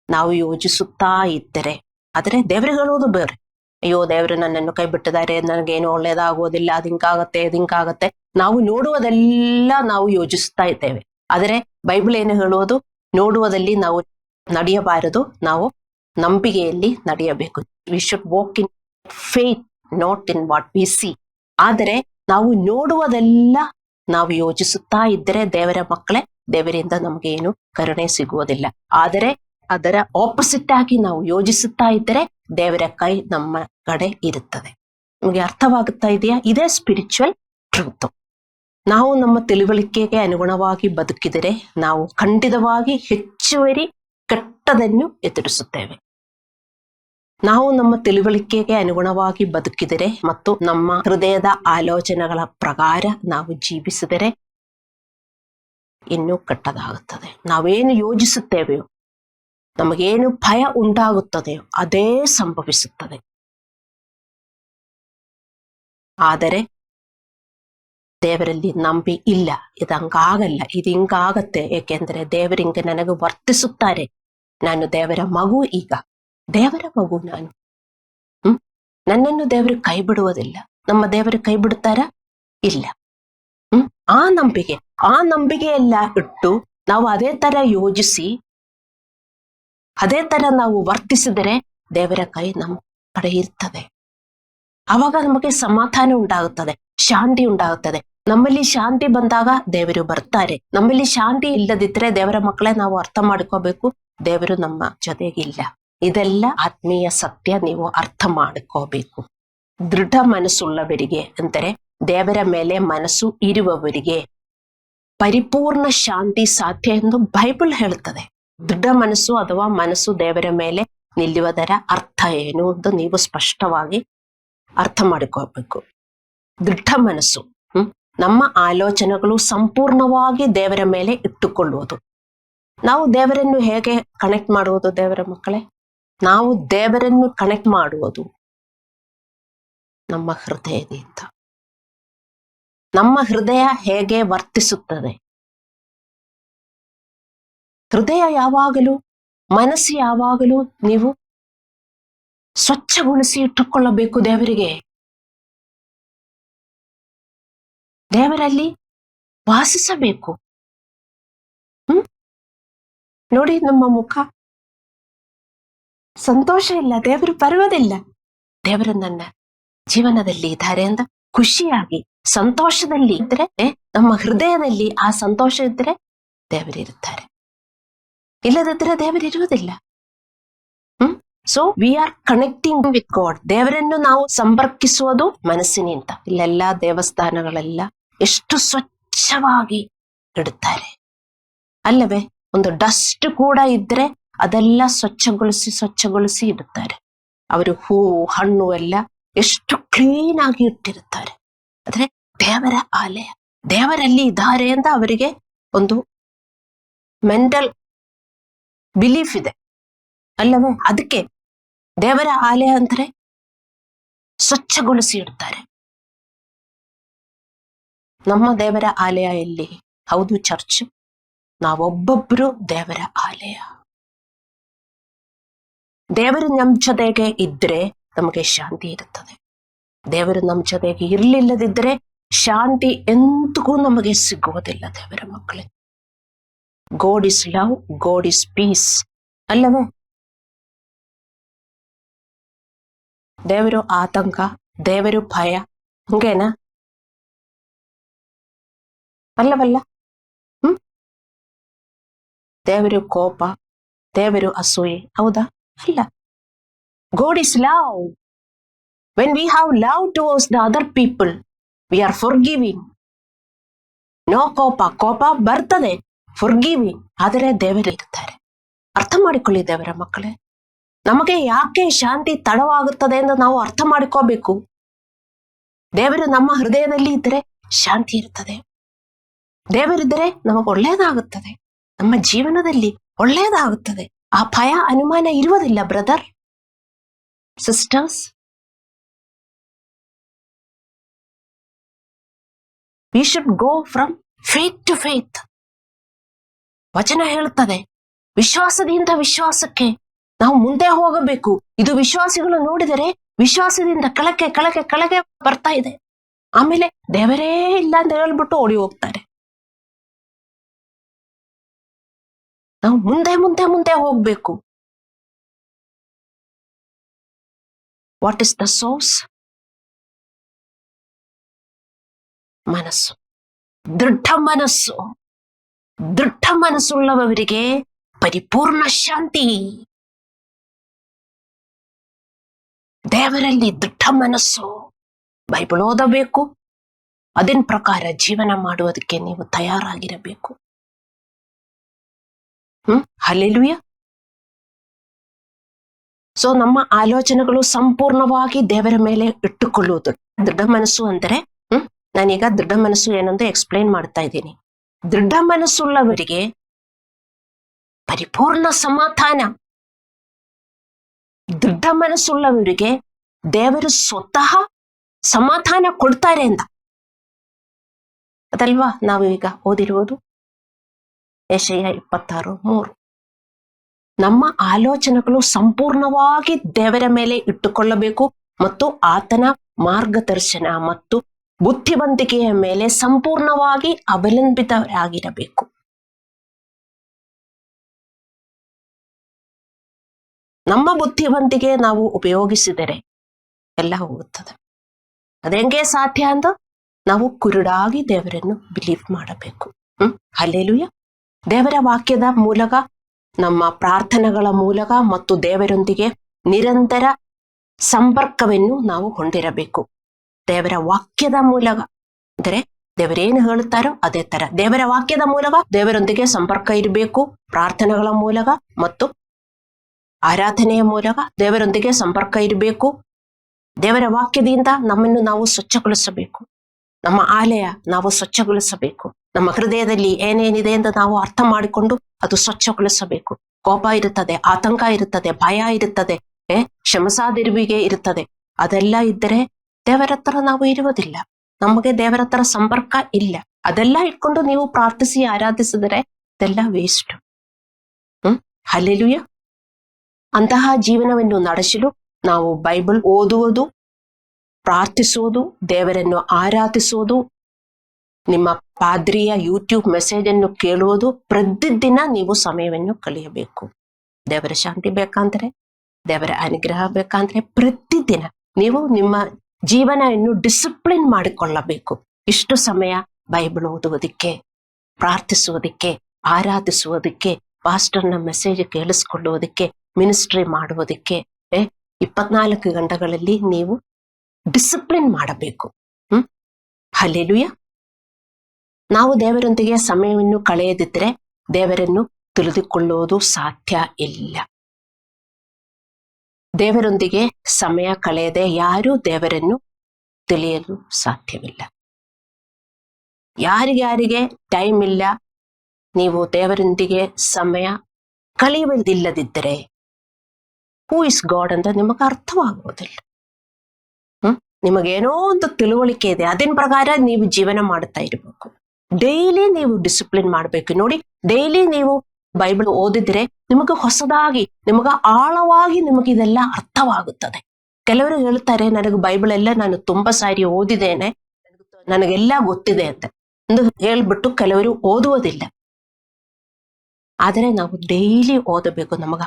ನಾವು ಯೋಚಿಸುತ್ತಾ ಇದ್ದರೆ, ಆದರೆ ದೇವ್ರಿಗೆ ಹೇಳುವುದು ಬೇರೆ. ಅಯ್ಯೋ, ದೇವರು ನನ್ನನ್ನು ಕೈ ಬಿಟ್ಟಿದ್ದಾರೆ, ನನಗೇನು ಒಳ್ಳೇದಾಗೋದಿಲ್ಲ, ಅದಿಂಕಾಗತ್ತೆ. ನಾವು ನೋಡುವುದೆಲ್ಲ ನಾವು ಯೋಚಿಸುತ್ತಾ ಇದ್ದೇವೆ. ಆದರೆ ಬೈಬಲ್ ಏನು ಹೇಳುವುದು, ನೋಡುವುದಲ್ಲಿ ನಾವು ನಡೆಯಬಾರದು, ನಾವು ನಂಬಿಕೆಯಲ್ಲಿ ನಡೆಯಬೇಕು. We should walk in faith, not in what we C. ಆದರೆ ನಾವು ನೋಡುವುದೆಲ್ಲ ನಾವು ಯೋಚಿಸುತ್ತಾ ಇದ್ದರೆ ದೇವರ ಮಕ್ಕಳೇ, ದೇವರಿಂದ ನಮಗೆ ಏನು ಕರುಣೆ ಸಿಗುವುದಿಲ್ಲ. ಆದರೆ ಅದರ ಆಪೋಸಿಟ್ ಆಗಿ ನಾವು ಯೋಚಿಸುತ್ತಾ ಇದ್ದರೆ ದೇವರ ಕೈ ನಮ್ಮ ಕಡೆ ಇರುತ್ತದೆ. ನಿಮಗೆ ಅರ್ಥವಾಗುತ್ತಾ ಇದೆಯಾ? ಇದೇ ಸ್ಪಿರಿಚುವಲ್ ಟ್ರೂತ್. ನಾವು ನಮ್ಮ ತಿಳುವಳಿಕೆಗೆ ಅನುಗುಣವಾಗಿ ಬದುಕಿದರೆ ನಾವು ಖಂಡಿತವಾಗಿ ಹೆಚ್ಚುವರಿ ಕೆಟ್ಟದನ್ನು ಎದುರಿಸುತ್ತೇವೆ. ನಾವು ನಮ್ಮ ತಿಳುವಳಿಕೆಗೆ ಅನುಗುಣವಾಗಿ ಬದುಕಿದರೆ ಮತ್ತು ನಮ್ಮ ಹೃದಯದ ಆಲೋಚನೆಗಳ ಪ್ರಕಾರ ನಾವು ಜೀವಿಸಿದರೆ ಇನ್ನೂ ಕೆಟ್ಟದಾಗುತ್ತದೆ. ನಾವೇನು ಯೋಚಿಸುತ್ತೇವೆಯೋ, ನಮಗೇನು ಭಯ ಉಂಟಾಗುತ್ತದೆಯೋ ಅದೇ ಸಂಭವಿಸುತ್ತದೆ. ಆದರೆ ದೇವರಲ್ಲಿ ನಂಬಿ ಇಲ್ಲ, ಇದಂಗಾಗಲ್ಲ, ಇದು ಹಿಂಗಾಗತ್ತೆ, ಏಕೆಂದರೆ ದೇವರಿಂಗೆ ನನಗೆ ವರ್ತಿಸುತ್ತಾರೆ, ನಾನು ದೇವರ ಮಗು, ಈಗ ದೇವರ ಮಗು ನಾನು. ನನ್ನನ್ನು ದೇವರು ಕೈ ಬಿಡುವುದಿಲ್ಲ. ನಮ್ಮ ದೇವರು ಕೈ ಬಿಡುತ್ತಾರ? ಇಲ್ಲ. ಆ ನಂಬಿಕೆ ಎಲ್ಲ ಇಟ್ಟು ನಾವು ಅದೇ ತರ ಯೋಚಿಸಿ ಅದೇ ತರ ನಾವು ವರ್ತಿಸಿದರೆ ದೇವರ ಕೈ ನಮ್ಮ ಕಡೆ ಇರ್ತದೆ. ಆವಾಗ ನಮಗೆ ಸಮಾಧಾನ ಉಂಟಾಗುತ್ತದೆ, ಶಾಂತಿ ಉಂಟಾಗುತ್ತದೆ. ನಮ್ಮಲ್ಲಿ ಶಾಂತಿ ಬಂದಾಗ ದೇವರು ಬರ್ತಾರೆ. ನಮ್ಮಲ್ಲಿ ಶಾಂತಿ ಇಲ್ಲದಿದ್ರೆ ದೇವರ ಮಕ್ಕಳೇ ನಾವು ಅರ್ಥ ಮಾಡ್ಕೋಬೇಕು, ದೇವರು ನಮ್ಮ ಜೊತೆಗಿಲ್ಲ. ಇದೆಲ್ಲ ಆತ್ಮೀಯ ಸತ್ಯ, ನೀವು ಅರ್ಥ ಮಾಡ್ಕೋಬೇಕು. ದೃಢ ಮನಸ್ಸುಳ್ಳವರಿಗೆ ಅಂದರೆ ದೇವರ ಮೇಲೆ ಮನಸ್ಸು ಇರುವವರಿಗೆ ಪರಿಪೂರ್ಣ ಶಾಂತಿ ಸಾಧ್ಯ ಎಂದು ಬೈಬಲ್ ಹೇಳುತ್ತದೆ. ದೃಢ ಮನಸ್ಸು ಅಥವಾ ಮನಸ್ಸು ದೇವರ ಮೇಲೆ ನಿಲ್ಲುವುದರ ಅರ್ಥ ಏನು ಅಂತ ನೀವು ಸ್ಪಷ್ಟವಾಗಿ ಅರ್ಥ ಮಾಡಿಕೋಬೇಕು. ದೃಢ ಮನಸ್ಸು ನಮ್ಮ ಆಲೋಚನೆಗಳು ಸಂಪೂರ್ಣವಾಗಿ ದೇವರ ಮೇಲೆ ಇಟ್ಟುಕೊಳ್ಳುವುದು. ನಾವು ದೇವರನ್ನು ಹೇಗೆ ಕನೆಕ್ಟ್ ಮಾಡುವುದು? ದೇವರ ಮಕ್ಕಳೇ, ನಾವು ದೇವರನ್ನು ಕನೆಕ್ಟ್ ಮಾಡುವುದು ನಮ್ಮ ಹೃದಯದಿಂದ. ನಮ್ಮ ಹೃದಯ ಹೇಗೆ ವರ್ತಿಸುತ್ತದೆ? ಹೃದಯ ಯಾವಾಗಲೂ, ಮನಸ್ಸು ಯಾವಾಗಲೂ ನೀವು ಸ್ವಚ್ಛಗೊಳಿಸಿ ಇಟ್ಟುಕೊಳ್ಳಬೇಕು. ದೇವರಿಗೆ, ದೇವರಲ್ಲಿ ವಾಸಿಸಬೇಕು. ನೋಡಿ, ನಮ್ಮ ಮುಖ ಸಂತೋಷ ಇಲ್ಲ, ದೇವರು ಬರುವುದಿಲ್ಲ. ದೇವರು ನನ್ನ ಜೀವನದಲ್ಲಿ ಇದ್ದಾರೆ ಅಂತ ಖುಷಿಯಾಗಿ ಸಂತೋಷದಲ್ಲಿ ಇದ್ರೆ, ನಮ್ಮ ಹೃದಯದಲ್ಲಿ ಆ ಸಂತೋಷ ಇದ್ರೆ ದೇವರಿರುತ್ತಾರೆ. ಇಲ್ಲದಿದ್ರೆ ದೇವರಿರುವುದಿಲ್ಲ. So we are connecting with God. ದೇವರನ್ನು ನಾವು ಸಂಪರ್ಕಿಸುವುದು ಮನಸ್ಸಿನಿಂದ. ಇಲ್ಲೆಲ್ಲ ದೇವಸ್ಥಾನಗಳೆಲ್ಲ ಎಷ್ಟು ಸ್ವಚ್ಛವಾಗಿ ಇಡುತ್ತಾರೆ ಅಲ್ಲವೇ? ಒಂದು ಡಸ್ಟ್ ಕೂಡ ಇದ್ರೆ ಅದೆಲ್ಲ ಸ್ವಚ್ಛಗೊಳಿಸಿ ಇಡುತ್ತಾರೆ. ಅವರು ಹೂವು ಹಣ್ಣು ಎಲ್ಲ ಎಷ್ಟು ಕ್ಲೀನ್ ಆಗಿ ಇಟ್ಟಿರುತ್ತಾರೆ. ಆದ್ರೆ ದೇವರ ಆಲಯ, ದೇವರಲ್ಲಿ ಇದ್ದಾರೆ ಅಂತ ಅವರಿಗೆ ಒಂದು ಮೆಂಟಲ್ ಬಿಲೀಫ್ ಇದೆ ಅಲ್ಲವೇ? ಅದಕ್ಕೆ ದೇವರ ಆಲಯ ಅಂದ್ರೆ ಸ್ವಚ್ಛಗೊಳಿಸಿ ಇಡ್ತಾರೆ. ನಮ್ಮ ದೇವರ ಆಲಯ ಎಲ್ಲಿ? ಹೌದು, ಚರ್ಚ್. ನಾವೊಬ್ಬೊಬ್ರು ದೇವರ ಆಲಯ. ದೇವರು ನಮ್ಮ ಜೊತೆಗೆ ಇದ್ರೆ ನಮಗೆ ಶಾಂತಿ ಇರುತ್ತದೆ. ದೇವರು ನಮ್ಮ ಜೊತೆಗೆ ಇರ್ಲಿಲ್ಲದಿದ್ರೆ ಶಾಂತಿ ಎಂದಿಗೂ ನಮಗೆ ಸಿಗುವುದಿಲ್ಲ. ದೇವರ ಮಕ್ಕಳೇ, God is love, God is peace ಅಲ್ಲವೇ? ದೇವರು ಆತಂಕ, ದೇವರು ಭಯ, ಹಂಗೇನಾ? ಅಲ್ಲವಲ್ಲ? ದೇವರು ಕೋಪ, ದೇವರು ಅಸೂಯೆ, ಹೌದಾ? ಅಲ್ಲ. God is love. When we have love towards the other people, we are forgiving. No ಕೋಪ ಬರ್ತದೆ, ಫಾರ್ಗಿವಿಂಗ್. ಆದರೆ ದೇವರು ಇರ್ತಾರೆ. ಅರ್ಥ ಮಾಡಿಕೊಳ್ಳಿ ದೇವರ ಮಕ್ಕಳೇ. ನಮಗೆ ಯಾಕೆ ಶಾಂತಿ ತಡವಾಗುತ್ತದೆ ಎಂದು ನಾವು ಅರ್ಥ ಮಾಡಿಕೋಬೇಕು. ದೇವರು ನಮ್ಮ ಹೃದಯದಲ್ಲಿ ಇದ್ದರೆ ಶಾಂತಿ ಇರ್ತದೆ. ದೇವರಿದ್ದರೆ ನಮಗೆ ಒಳ್ಳೆಯದಾಗುತ್ತದೆ, ನಮ್ಮ ಜೀವನದಲ್ಲಿ ಒಳ್ಳೆಯದಾಗುತ್ತದೆ. ಆ ಭಯ ಅನುಮಾನ ಇರುವುದಿಲ್ಲ. Brother, sisters, we should go from faith to faith. ವಚನ ಹೇಳುತ್ತದೆ, ವಿಶ್ವಾಸದಿಂದ ವಿಶ್ವಾಸಕ್ಕೆ ನಾವು ಮುಂದೆ ಹೋಗಬೇಕು. ಇದು ವಿಶ್ವಾಸಿಗಳು ನೋಡಿದರೆ ವಿಶ್ವಾಸದಿಂದ ಕೆಳಗೆ ಬರ್ತಾ ಇದೆ. ಆಮೇಲೆ ದೇವರೇ ಇಲ್ಲ ಅಂತ ಹೇಳ್ಬಿಟ್ಟು ಓಡಿ ಹೋಗ್ತಾರೆ. ನಾವು ಮುಂದೆ ಹೋಗ್ಬೇಕು. What is the source? ಮನಸ್ಸು. ದೃಢ ಮನಸ್ಸುಳ್ಳವರಿಗೆ ಪರಿಪೂರ್ಣ ಶಾಂತಿ. ದೇವರಲ್ಲಿ ದೃಢ ಮನಸ್ಸು. ಬೈಬಲ್ ಓದಬೇಕು, ಅದನ್ ಪ್ರಕಾರ ಜೀವನ ಮಾಡುವುದಕ್ಕೆ ನೀವು ತಯಾರಾಗಿರಬೇಕು. ಹಲ್ಲೆಲೂಯಾ. ಸೊ ನಮ್ಮ ಆಲೋಚನೆಗಳು ಸಂಪೂರ್ಣವಾಗಿ ದೇವರ ಮೇಲೆ ಇಟ್ಟುಕೊಳ್ಳುವುದು. ದೃಢ ಮನಸ್ಸು ಅಂದರೆ ನಾನೀಗ ದೃಢ ಮನಸ್ಸು ಏನಂತ ಎಕ್ಸ್ಪ್ಲೈನ್ ಮಾಡ್ತಾ ಇದ್ದೀನಿ. ದೃಢ ಮನಸ್ಸುಳ್ಳವರಿಗೆ ಪರಿಪೂರ್ಣ ಸಮಾಧಾನ. ದೃಢ ಮನಸ್ಸುಳ್ಳವರಿಗೆ ದೇವರು ಸ್ವತಃ ಸಮಾಧಾನ ಕೊಡ್ತಾರೆ ಅಂತ ಅದಲ್ವಾ ನಾವು ಈಗ ಓದಿರುವುದು ಯೆಶಾಯ 26:3. ನಮ್ಮ ಆಲೋಚನೆಗಳು ಸಂಪೂರ್ಣವಾಗಿ ದೇವರ ಮೇಲೆ ಇಟ್ಟುಕೊಳ್ಳಬೇಕು ಮತ್ತು ಆತನ ಮಾರ್ಗದರ್ಶನ ಮತ್ತು ಬುದ್ಧಿವಂತಿಕೆಯ ಮೇಲೆ ಸಂಪೂರ್ಣವಾಗಿ ಅವಲಂಬಿತರಾಗಿರಬೇಕು. ನಮ್ಮ ಬುದ್ಧಿವಂತಿಕೆ ನಾವು ಉಪಯೋಗಿಸಿದರೆ ಎಲ್ಲ ಹೋಗುತ್ತದೆ. ಅದೆಂಗೆ ಸಾಧ್ಯ ಅಂತ ನಾವು ಕುರುಡಾಗಿ ದೇವರನ್ನು ಬಿಲೀವ್ ಮಾಡಬೇಕು. ಹಲ್ಲೆಲೂಯಾ. ದೇವರ ವಾಕ್ಯದ ಮೂಲಕ, ನಮ್ಮ ಪ್ರಾರ್ಥನೆಗಳ ಮೂಲಕ ಮತ್ತು ದೇವರೊಂದಿಗೆ ನಿರಂತರ ಸಂಪರ್ಕವನ್ನು ನಾವು ಹೊಂದಿರಬೇಕು. ದೇವರ ವಾಕ್ಯದ ಮೂಲಕ ಅಂದರೆ ದೇವರೇನು ಹೇಳುತ್ತಾರೋ ಅದೇ ತರ ದೇವರ ವಾಕ್ಯದ ಮೂಲಕ ದೇವರೊಂದಿಗೆ ಸಂಪರ್ಕ ಇರಬೇಕು. ಪ್ರಾರ್ಥನೆಗಳ ಮೂಲಕ ಮತ್ತು ಆರಾಧನೆಯ ಮೂಲಕ ದೇವರೊಂದಿಗೆ ಸಂಪರ್ಕ ಇರಬೇಕು. ದೇವರ ವಾಕ್ಯದಿಂದ ನಮ್ಮನ್ನು ನಾವು ಸ್ವಚ್ಛಗೊಳಿಸಬೇಕು. ನಮ್ಮ ಆಲಯ ನಾವು ಸ್ವಚ್ಛಗೊಳಿಸಬೇಕು. ನಮ್ಮ ಹೃದಯದಲ್ಲಿ ಏನೇನಿದೆ ಎಂದು ನಾವು ಅರ್ಥ ಮಾಡಿಕೊಂಡು ಅದು ಸ್ವಚ್ಛಗೊಳಿಸಬೇಕು. ಕೋಪ ಇರುತ್ತದೆ, ಆತಂಕ ಇರುತ್ತದೆ, ಭಯ ಇರುತ್ತದೆ, ಕ್ಷಮಸಾದಿರುವಿಗೆ ಇರುತ್ತದೆ. ಅದೆಲ್ಲ ಇದ್ದರೆ ದೇವರ ಹತ್ರ ನಾವು ಇರುವುದಿಲ್ಲ. ನಮಗೆ ದೇವರ ಹತ್ರ ಸಂಪರ್ಕ ಇಲ್ಲ. ಅದೆಲ್ಲ ಇಟ್ಕೊಂಡು ನೀವು ಪ್ರಾರ್ಥಿಸಿ ಆರಾಧಿಸಿದರೆ ಅದೆಲ್ಲ ವೇಸ್ಟ್. ಹಲ್ಲೆಲೂಯ. ಅಂತಹ ಜೀವನವನ್ನು ನಡೆಸಲು ನಾವು ಬೈಬಲ್ ಓದುವುದು, ಪ್ರಾರ್ಥಿಸುವುದು, ದೇವರನ್ನು ಆರಾಧಿಸುವುದು, ನಿಮ್ಮ ಪಾದ್ರಿಯ ಯೂಟ್ಯೂಬ್ ಮೆಸೇಜ್ ಅನ್ನು ಕೇಳುವುದು, ಪ್ರತಿದಿನ ನೀವು ಸಮಯವನ್ನು ಕಳೆಯಬೇಕು. ದೇವರ ಶಾಂತಿ ಬೇಕಂದ್ರೆ, ದೇವರ ಅನುಗ್ರಹ ಬೇಕಂದ್ರೆ ಪ್ರತಿದಿನ ನೀವು ನಿಮ್ಮ ಜೀವನವನ್ನು ಡಿಸಿಪ್ಲಿನ್ ಮಾಡಿಕೊಳ್ಳಬೇಕು. ಇಷ್ಟು ಸಮಯ ಬೈಬಲ್ ಓದುವುದಕ್ಕೆ, ಪ್ರಾರ್ಥಿಸುವುದಕ್ಕೆ, ಆರಾಧಿಸುವುದಕ್ಕೆ, ಪಾಸ್ಟರ್ನ ಮೆಸೇಜ್ ಕೇಳಿಸ್ಕೊಳ್ಳುವುದಕ್ಕೆ, ಮಿನಿಸ್ಟ್ರಿ ಮಾಡುವುದಕ್ಕೆ 24 ಗಂಟೆಗಳಲ್ಲಿ ನೀವು ಡಿಸಿಪ್ಲಿನ್ ಮಾಡಬೇಕು. ಹಲ್ಲೆಲೂಯ. ನಾವು ದೇವರೊಂದಿಗೆ ಸಮಯವನ್ನು ಕಳೆಯದಿದ್ದರೆ ದೇವರನ್ನು ತಿಳಿದುಕೊಳ್ಳುವುದು ಸಾಧ್ಯ ಇಲ್ಲ. ದೇವರೊಂದಿಗೆ ಸಮಯ ಕಳೆಯದೆ ಯಾರೂ ದೇವರನ್ನು ತಿಳಿಯಲು ಸಾಧ್ಯವಿಲ್ಲ. ಯಾರಿಗ್ಯಾರಿಗೆ ಟೈಮ್ ಇಲ್ಲ, ನೀವು ದೇವರೊಂದಿಗೆ ಸಮಯ ಕಳೆಯುವುದಿಲ್ಲದಿದ್ದರೆ ಹೂ ಇಸ್ ಗಾಡ್ ಅಂತ ನಿಮಗೆ ಅರ್ಥವಾಗುವುದಿಲ್ಲ. ನಿಮಗೇನೋ ಒಂದು ತಿಳುವಳಿಕೆ ಇದೆ, ಅದರ ಪ್ರಕಾರ ನೀವು ಜೀವನ ಮಾಡ್ತಾ ಇರಬೇಕು. ಡೈಲಿ ನೀವು ಡಿಸಿಪ್ಲಿನ್ ಮಾಡಬೇಕು. ನೋಡಿ, ಡೈಲಿ ನೀವು ಬೈಬಲ್ ಓದಿದ್ರೆ ನಿಮಗೆ ಹೊಸದಾಗಿ, ನಿಮಗೆ ಆಳವಾಗಿ ನಿಮಗೆ ಇದೆಲ್ಲ ಅರ್ಥವಾಗುತ್ತದೆ. ಕೆಲವರು ಹೇಳ್ತಾರೆ, ನನಗೆ ಬೈಬಲ್ ಎಲ್ಲ ನಾನು ತುಂಬಾ ಸಾರಿ ಓದಿದ್ದೇನೆ, ನನಗೆಲ್ಲ ಗೊತ್ತಿದೆ ಅಂತ ಹೇಳ್ಬಿಟ್ಟು ಕೆಲವರು ಓದುವುದಿಲ್ಲ. ಆದರೆ ನಾವು ಡೈಲಿ ಓದಬೇಕು. ನಮಗೆ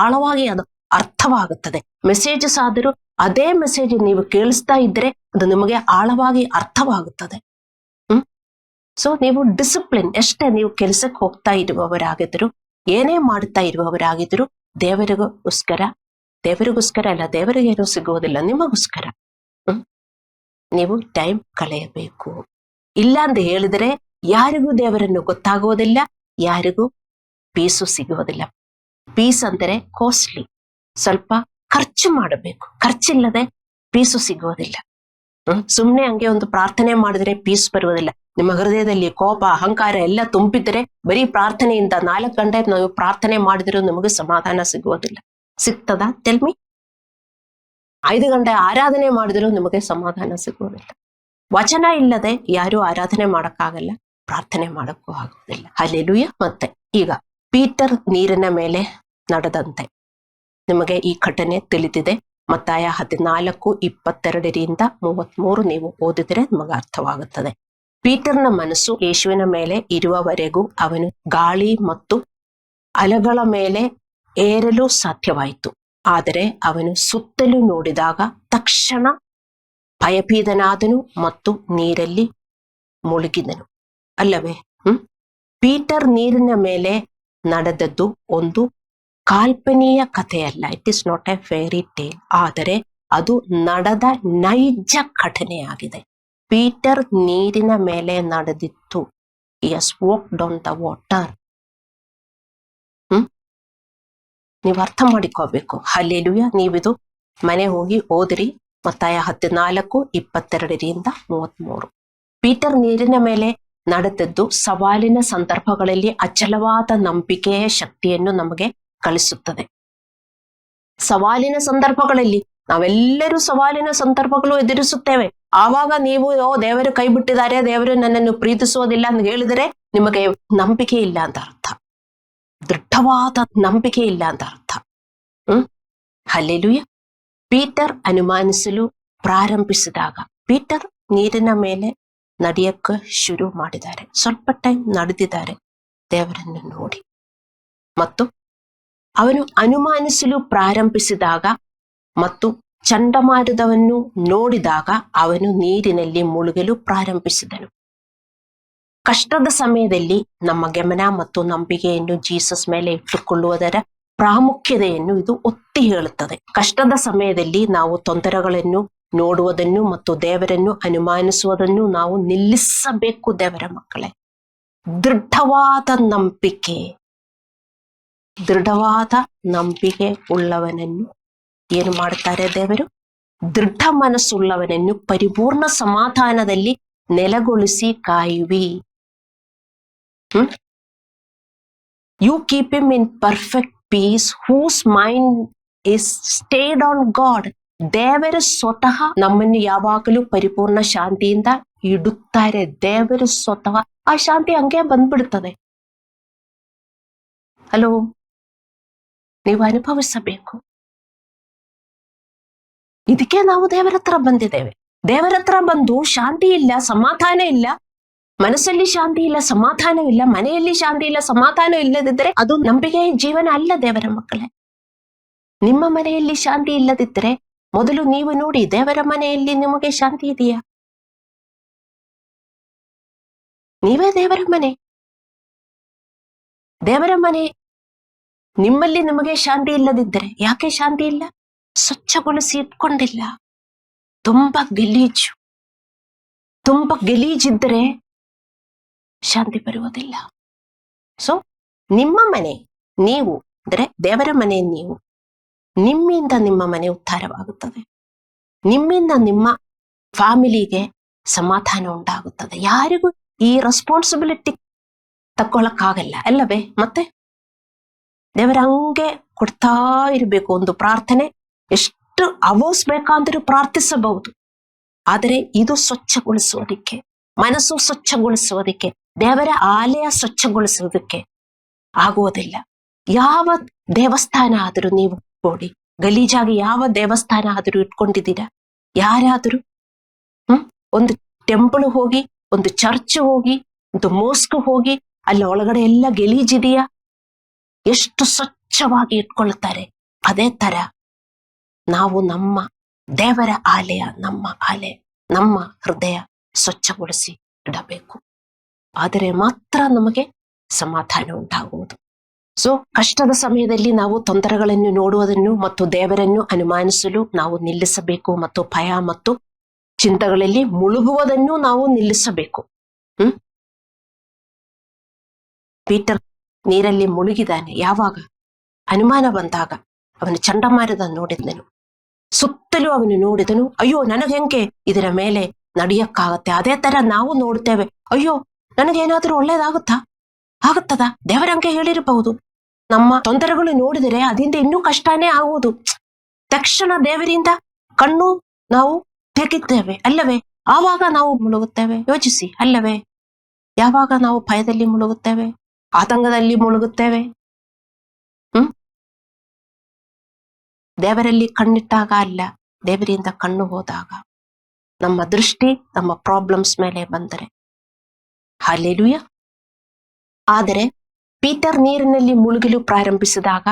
ಆಳವಾಗಿ ಅದು ಅರ್ಥವಾಗುತ್ತದೆ. ಮೆಸೇಜಸ್ ಆದರೂ ಅದೇ ಮೆಸೇಜ್ ನೀವು ಕೇಳಿಸ್ತಾ ಇದ್ರೆ ಅದು ನಿಮಗೆ ಆಳವಾಗಿ ಅರ್ಥವಾಗುತ್ತದೆ. ಸೊ ನೀವು ಡಿಸಿಪ್ಲಿನ್, ಎಷ್ಟೇ ನೀವು ಕೆಲಸಕ್ಕೆ ಹೋಗ್ತಾ ಇರುವವರಾಗಿದ್ರು, ಏನೇ ಮಾಡ್ತಾ ಇರುವವರಾಗಿದ್ರು, ದೇವರಿಗೋಸ್ಕರ ಅಲ್ಲ, ದೇವರಿಗೇನು ಸಿಗುವುದಿಲ್ಲ, ನಿಮಗೋಸ್ಕರ ನೀವು ಟೈಮ್ ಕಳೆಯಬೇಕು. ಇಲ್ಲ ಅಂತ ಹೇಳಿದ್ರೆ ಯಾರಿಗೂ ದೇವರನ್ನು ಗೊತ್ತಾಗುವುದಿಲ್ಲ, ಯಾರಿಗೂ ಪೀಸು ಸಿಗುವುದಿಲ್ಲ. ಪೀಸ್ ಅಂದರೆ ಕಾಸ್ಟ್ಲಿ, ಸ್ವಲ್ಪ ಖರ್ಚು ಮಾಡಬೇಕು. ಖರ್ಚಿಲ್ಲದೆ ಪೀಸು ಸಿಗುವುದಿಲ್ಲ. ಸುಮ್ಮನೆ ಹಂಗೆ ಒಂದು ಪ್ರಾರ್ಥನೆ ಮಾಡಿದ್ರೆ ಪೀಸ್ ಬರುವುದಿಲ್ಲ. ನಿಮ್ಮ ಹೃದಯದಲ್ಲಿ ಕೋಪ, ಅಹಂಕಾರ ಎಲ್ಲ ತುಂಬಿದ್ರೆ ಬರೀ ಪ್ರಾರ್ಥನೆಯಿಂದ 4 ಗಂಟೆ ನಾವು ಪ್ರಾರ್ಥನೆ ಮಾಡಿದ್ರು ನಮಗೆ ಸಮಾಧಾನ ಸಿಗುವುದಿಲ್ಲ. ಸಿಗ್ತದಾ? ತೆಲ್ಮಿ. 5 ಗಂಟೆ ಆರಾಧನೆ ಮಾಡಿದ್ರು ನಿಮಗೆ ಸಮಾಧಾನ ಸಿಗುವುದಿಲ್ಲ. ವಚನ ಇಲ್ಲದೆ ಯಾರು ಆರಾಧನೆ ಮಾಡಕ್ಕಾಗಲ್ಲ, ಪ್ರಾರ್ಥನೆ ಮಾಡಕ್ಕೂ ಆಗುವುದಿಲ್ಲ. ಹಲ್ಲೆಲೂಯ. ಮತ್ತೆ ಈಗ ಪೀಟರ್ ನೀರಿನ ಮೇಲೆ ನಡೆದಂತೆ ನಿಮಗೆ ಈ ಘಟನೆ ತಿಳಿದಿದೆ. ಮತ್ತಾಯ 14:22-33 ನೀವು ಓದಿದ್ರೆ ನಿಮಗೆ ಅರ್ಥವಾಗುತ್ತದೆ. ಪೀಟರ್ನ ಮನಸ್ಸು ಯೇಸುವಿನ ಮೇಲೆ ಇರುವವರೆಗೂ ಅವನು ಗಾಳಿ ಮತ್ತು ಅಲೆಗಳ ಮೇಲೆ ಏರಲು ಸಾಧ್ಯವಾಯಿತು. ಆದರೆ ಅವನು ಸುತ್ತಲೂ ನೋಡಿದಾಗ ತಕ್ಷಣ ಭಯಭೀತನಾದನು ಮತ್ತು ನೀರಲ್ಲಿ ಮುಳುಗಿದನು. ಅಲ್ಲವೇ? ಪೀಟರ್ ನೀರಿನ ಮೇಲೆ ನಡೆದದ್ದು ಒಂದು ಕಾಲ್ಪನೀಯ ಕಥೆಯಲ್ಲ. It is not a fairy tale. ಆದರೆ ಅದು ನಡೆದ ನೈಜ ಘಟನೆಯಾಗಿದೆ. ಪೀಟರ್ ನೀರಿನ ಮೇಲೆ ನಡೆದಿತ್ತು. He has walked on the water. ನೀವು ಅರ್ಥ ಮಾಡಿಕೋಬೇಕು. ಹಲ್ಲೆಲೂಯ. ನೀವಿದು ಮನೆ ಹೋಗಿ ಓದಿರಿ. ಮತ್ತಾಯ 14:22-33. ಪೀಟರ್ ನೀರಿನ ಮೇಲೆ ನಡೆದದ್ದು ಸವಾಲಿನ ಸಂದರ್ಭಗಳಲ್ಲಿ ಅಚಲವಾದ ನಂಬಿಕೆಯ ಶಕ್ತಿಯನ್ನು ನಮಗೆ ಕಲಿಸುತ್ತದೆ. ಸವಾಲಿನ ಸಂದರ್ಭಗಳಲ್ಲಿ ನಾವೆಲ್ಲರೂ ಸವಾಲಿನ ಸಂದರ್ಭಗಳು ಎದುರಿಸುತ್ತೇವೆ. ಆವಾಗ ನೀವು ದೇವರು ಕೈ ಬಿಟ್ಟಿದ್ದಾರೆ, ದೇವರು ನನ್ನನ್ನು ಪ್ರೀತಿಸುವುದಿಲ್ಲ ಅಂತ ಹೇಳಿದರೆ ನಿಮಗೆ ನಂಬಿಕೆ ಇಲ್ಲ ಅಂತ ಅರ್ಥ. ದೃಢವಾದ ನಂಬಿಕೆ ಇಲ್ಲ ಅಂತ ಅರ್ಥ. ಹಲ್ಲೆಲೂಯ. ಪೀಟರ್ ಅನುಮಾನಿಸಲು ಪ್ರಾರಂಭಿಸಿದಾಗ, ಪೀಟರ್ ನೀರಿನ ಮೇಲೆ ನಡೆಯಕ್ಕೆ ಶುರು ಮಾಡಿದ್ದಾರೆ. ಸ್ವಲ್ಪ ಟೈಮ್ ನಡೆದಿದ್ದಾರೆ ದೇವರನ್ನು ನೋಡಿ. ಮತ್ತು ಅವನು ಅನುಮಾನಿಸಲು ಪ್ರಾರಂಭಿಸಿದಾಗ ಮತ್ತು ಚಂಡಮಾರುತವನ್ನು ನೋಡಿದಾಗ ಅವನು ನೀರಿನಲ್ಲಿ ಮುಳುಗಲು ಪ್ರಾರಂಭಿಸಿದನು. ಕಷ್ಟದ ಸಮಯದಲ್ಲಿ ನಮ್ಮ ಗಮನ ಮತ್ತು ನಂಬಿಕೆಯನ್ನು ಜೀಸಸ್ ಮೇಲೆ ಇಟ್ಟುಕೊಳ್ಳುವುದರ ಪ್ರಾಮುಖ್ಯತೆಯನ್ನು ಇದು ಒತ್ತಿ ಹೇಳುತ್ತದೆ. ಕಷ್ಟದ ಸಮಯದಲ್ಲಿ ನಾವು ತೊಂದರೆಗಳನ್ನು ನೋಡುವುದನ್ನು ಮತ್ತು ದೇವರನ್ನು ಅನುಮಾನಿಸುವುದನ್ನು ನಾವು ನಿಲ್ಲಿಸಬೇಕು. ದೇವರ ಮಕ್ಕಳೇ, ದೃಢವಾದ ನಂಬಿಕೆ ಉಳ್ಳವನನ್ನು ಏನು ಮಾಡ್ತಾರೆ ದೇವರು? ದೃಢ ಮನಸ್ಸುಳ್ಳವನನ್ನು ಪರಿಪೂರ್ಣ ಸಮಾಧಾನದಲ್ಲಿ ನೆಲೆಗೊಳಿಸಿ ಕಾಯುವಿ. You keep him in perfect peace whose mind is stayed on God. ದೇವರು ಸ್ವತಃ ನಮ್ಮನ್ನು ಯಾವಾಗಲೂ ಪರಿಪೂರ್ಣ ಶಾಂತಿಯಿಂದ ಇಡುತ್ತಾರೆ. ದೇವರು ಸ್ವತಃ ಆ ಶಾಂತಿ ಹಂಗೆ ಬಂದ್ಬಿಡ್ತದೆ. ಹಲೋ, ನೀವು ಅನುಭವಿಸಬೇಕು. ಇದಕ್ಕೆ ನಾವು ದೇವರ ಹತ್ರ ಬಂದಿದ್ದೇವೆ. ದೇವರ ಹತ್ರ ಬಂದು ಶಾಂತಿ ಇಲ್ಲ, ಸಮಾಧಾನ ಇಲ್ಲ, ಮನಸ್ಸಲ್ಲಿ ಶಾಂತಿ ಇಲ್ಲ, ಸಮಾಧಾನವಿಲ್ಲ, ಮನೆಯಲ್ಲಿ ಶಾಂತಿ ಇಲ್ಲ, ಸಮಾಧಾನ ಇಲ್ಲದಿದ್ದರೆ ಅದು ನಂಬಿಕೆ ಜೀವನ ಅಲ್ಲ. ದೇವರ ಮಕ್ಕಳೇ, ನಿಮ್ಮ ಮನೆಯಲ್ಲಿ ಶಾಂತಿ ಇಲ್ಲದಿದ್ದರೆ ಮೊದಲು ನೀವು ನೋಡಿ, ದೇವರ ಮನೆಯಲ್ಲಿ ನಿಮಗೆ ಶಾಂತಿ ಇದೆಯಾ? ನೀವೇ ದೇವರ ಮನೆ. ದೇವರ ಮನೆ ನಿಮ್ಮಲ್ಲಿ ನಿಮಗೆ ಶಾಂತಿ ಇಲ್ಲದಿದ್ದರೆ ಯಾಕೆ ಶಾಂತಿ ಇಲ್ಲ? ಸ್ವಚ್ಛಗೊಳಿಸಿ ಇಟ್ಕೊಂಡಿಲ್ಲ. ತುಂಬಾ ಗಲೀಜಿದ್ದರೆ ಶಾಂತಿ ಬರುವುದಿಲ್ಲ. ಸೊ ನಿಮ್ಮ ಮನೆ ನೀವು ಅಂದ್ರೆ ದೇವರ ಮನೆ ನೀವು, ನಿಮ್ಮಿಂದ ನಿಮ್ಮ ಮನೆ ಉದ್ಧಾರವಾಗುತ್ತದೆ. ನಿಮ್ಮಿಂದ ನಿಮ್ಮ ಫ್ಯಾಮಿಲಿಗೆ ಸಮಾಧಾನ ಉಂಟಾಗುತ್ತದೆ. ಯಾರಿಗೂ ಈ ರೆಸ್ಪಾನ್ಸಿಬಿಲಿಟಿ ತಕ್ಕೊಳ್ಳಕ್ಕಾಗಲ್ಲ ಅಲ್ಲವೇ? ಮತ್ತೆ ದೇವರ ಹಂಗೆ ಕೊಡ್ತಾ ಇರಬೇಕು. ಒಂದು ಪ್ರಾರ್ಥನೆ ಎಷ್ಟು ಅವರ್ಸ್ ಬೇಕಾದರೂ ಪ್ರಾರ್ಥಿಸಬಹುದು, ಆದರೆ ಇದು ಸ್ವಚ್ಛಗೊಳಿಸುವುದಕ್ಕೆ, ಮನಸ್ಸು ಸ್ವಚ್ಛಗೊಳಿಸುವುದಕ್ಕೆ, ದೇವರ ಆಲಯ ಸ್ವಚ್ಛಗೊಳಿಸುವುದಕ್ಕೆ ಆಗುವುದಿಲ್ಲ. ಯಾವ ದೇವಸ್ಥಾನ ಆದರೂ ನೀವು ನೋಡಿ, ಗಲೀಜಾಗಿ ಯಾವ ದೇವಸ್ಥಾನ ಆದರೂ ಇಟ್ಕೊಂಡಿದ್ದೀರಾ? ಯಾರಾದರೂ ಒಂದು ಟೆಂಪಲ್ ಹೋಗಿ, ಒಂದು ಚರ್ಚ್ ಹೋಗಿ, ಒಂದು ಮೋಸ್ಕ್ ಹೋಗಿ, ಅಲ್ಲಿ ಒಳಗಡೆ ಎಲ್ಲ ಗಲೀಜಿದೆಯಾ? ಎಷ್ಟು ಸ್ವಚ್ಛವಾಗಿ ಇಟ್ಕೊಳ್ತಾರೆ. ಅದೇ ತರ ನಾವು ನಮ್ಮ ದೇವರ ಆಲಯ, ನಮ್ಮ ಹೃದಯ ಸ್ವಚ್ಛಗೊಳಿಸಿ ಇಡಬೇಕು. ಆದರೆ ಮಾತ್ರ ನಮಗೆ ಸಮಾಧಾನ ಉಂಟಾಗುವುದು. ಸೊ ಕಷ್ಟದ ಸಮಯದಲ್ಲಿ ನಾವು ತೊಂದರೆಗಳನ್ನು ನೋಡುವುದನ್ನು ಮತ್ತು ದೇವರನ್ನು ಅನುಮಾನಿಸಲು ನಾವು ನಿಲ್ಲಿಸಬೇಕು, ಮತ್ತು ಭಯ ಮತ್ತು ಚಿಂತೆಗಳಲ್ಲಿ ಮುಳುಗುವುದನ್ನು ನಾವು ನಿಲ್ಲಿಸಬೇಕು. ಪೀಟರ್ ನೀರಲ್ಲಿ ಮುಳುಗಿದಾನೆ. ಯಾವಾಗ? ಅನುಮಾನ ಬಂದಾಗ. ಅವನು ಚಂಡಮಾರುತ ನೋಡಿದನು, ಸುತ್ತಲೂ ಅವನು ನೋಡಿದನು. ಅಯ್ಯೋ, ನನಗೆಂಗೆ ಇದರ ಮೇಲೆ ನಡೆಯಕ್ಕಾಗತ್ತೆ? ಅದೇ ತರ ನಾವು ನೋಡ್ತೇವೆ, ಅಯ್ಯೋ ನನಗೇನಾದ್ರೂ ಆಗುತ್ತದ? ದೇವರಂಗೆ ಹೇಳಿರಬಹುದು. ನಮ್ಮ ತೊಂದರೆಗಳು ನೋಡಿದರೆ ಅದರಿಂದ ಇನ್ನೂ ಕಷ್ಟನೇ ಆಗುವುದು. ತಕ್ಷಣ ದೇವರಿಂದ ಕಣ್ಣು ನಾವು ತೆಗಿದ್ದೇವೆ ಅಲ್ಲವೇ? ಆವಾಗ ನಾವು ಮುಳುಗುತ್ತೇವೆ. ಯೋಚಿಸಿ ಅಲ್ಲವೇ? ಯಾವಾಗ ನಾವು ಭಯದಲ್ಲಿ ಮುಳುಗುತ್ತೇವೆ, ಆತಂಕದಲ್ಲಿ ಮುಳುಗುತ್ತೇವೆ? ದೇವರಲ್ಲಿ ಕಣ್ಣಿಟ್ಟಾಗ ಅಲ್ಲ, ದೇವರಿಂದ ಕಣ್ಣು ಹೋದಾಗ, ನಮ್ಮ ದೃಷ್ಟಿ ನಮ್ಮ ಪ್ರಾಬ್ಲಮ್ಸ್ ಮೇಲೆ ಬಂದರೆ. ಹಲ್ಲೆಲೂಯಾ. ಆದರೆ ಪೀಟರ್ ನೀರಿನಲ್ಲಿ ಮುಳುಗಲು ಪ್ರಾರಂಭಿಸಿದಾಗ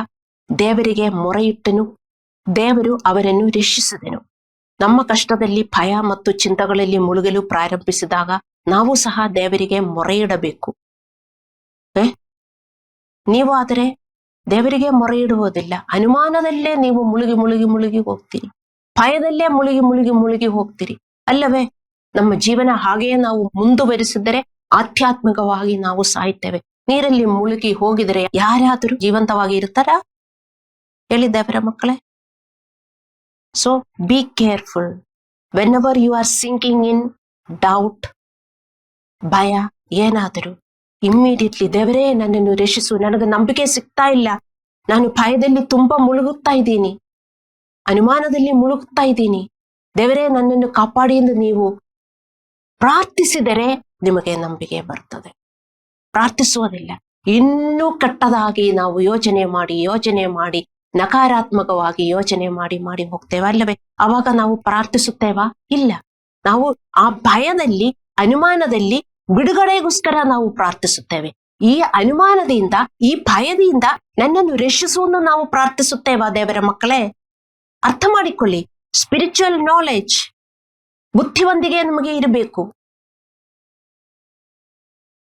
ದೇವರಿಗೆ ಮೊರೆಯಿಟ್ಟನು. ದೇವರು ಅವರನ್ನು ರಕ್ಷಿಸಿದನು. ನಮ್ಮ ಕಷ್ಟದಲ್ಲಿ ಭಯ ಮತ್ತು ಚಿಂತೆಗಳಲ್ಲಿ ಮುಳುಗಲು ಪ್ರಾರಂಭಿಸಿದಾಗ ನಾವು ಸಹ ದೇವರಿಗೆ ಮೊರೆಯಿಡಬೇಕು. ನೀವು ಆದರೆ ದೇವರಿಗೆ ಮೊರೆಯಿಡುವುದಿಲ್ಲ. ಅನುಮಾನದಲ್ಲೇ ನೀವು ಮುಳುಗಿ ಹೋಗ್ತೀರಿ, ಭಯದಲ್ಲೇ ಮುಳುಗಿ ಹೋಗ್ತೀರಿ ಅಲ್ಲವೇ? ನಮ್ಮ ಜೀವನ ಹಾಗೆಯೇ ನಾವು ಮುಂದುವರಿಸಿದರೆ ಆಧ್ಯಾತ್ಮಿಕವಾಗಿ ನಾವು ಸಾಯ್ತೇವೆ. ನೀರಲ್ಲಿ ಮುಳುಗಿ ಹೋಗಿದರೆ ಯಾರಾದರೂ ಜೀವಂತವಾಗಿ ಇರ್ತಾರಾ? ಹೇಳಿ ದೇವರ ಮಕ್ಕಳೇ. So be careful whenever you are sinking in doubt, ಭಯ ಏನಾದರೂ, ಇಮ್ಮಿಡಿಯೇಟ್ಲಿ ದೇವರೇ ನನ್ನನ್ನು ರಕ್ಷಿಸು, ನನಗೆ ನಂಬಿಕೆ ಸಿಗ್ತಾ ಇಲ್ಲ, ನಾನು ಭಯದಲ್ಲಿ ತುಂಬಾ ಮುಳುಗುತ್ತಾ ಇದ್ದೀನಿ, ಅನುಮಾನದಲ್ಲಿ ಮುಳುಗುತ್ತಾ ಇದ್ದೀನಿ, ದೇವರೇ ನನ್ನನ್ನು ಕಾಪಾಡಿ ಎಂದು ನೀವು ಪ್ರಾರ್ಥಿಸಿದರೆ ನಿಮಗೆ ನಂಬಿಕೆ ಬರ್ತದೆ. ಪ್ರಾರ್ಥಿಸುವುದಿಲ್ಲ, ಇನ್ನೂ ಕೆಟ್ಟದಾಗಿ ನಾವು ಯೋಚನೆ ಮಾಡಿ ನಕಾರಾತ್ಮಕವಾಗಿ ಯೋಚನೆ ಮಾಡಿ ಹೋಗ್ತೇವೆ ಅಲ್ಲವೇ? ಅವಾಗ ನಾವು ಪ್ರಾರ್ಥಿಸುತ್ತೇವಾ? ಇಲ್ಲ. ನಾವು ಆ ಭಯದಲ್ಲಿ, ಅನುಮಾನದಲ್ಲಿ ಬಿಡುಗಡೆಗೋಸ್ಕರ ನಾವು ಪ್ರಾರ್ಥಿಸುತ್ತೇವೆ. ಈ ಅನುಮಾನದಿಂದ, ಈ ಭಯದಿಂದ ನನ್ನನ್ನು ರಕ್ಷಿಸುವನ್ನು ನಾವು ಪ್ರಾರ್ಥಿಸುತ್ತೇವಾ ದೇವರ ಮಕ್ಕಳೇ? ಅರ್ಥ ಮಾಡಿಕೊಳ್ಳಿ. ಸ್ಪಿರಿಚುವಲ್ ನಾಲೆಡ್ಜ್, ಬುದ್ಧಿವಂತಿಕೆ ನಮಗೆ ಇರಬೇಕು.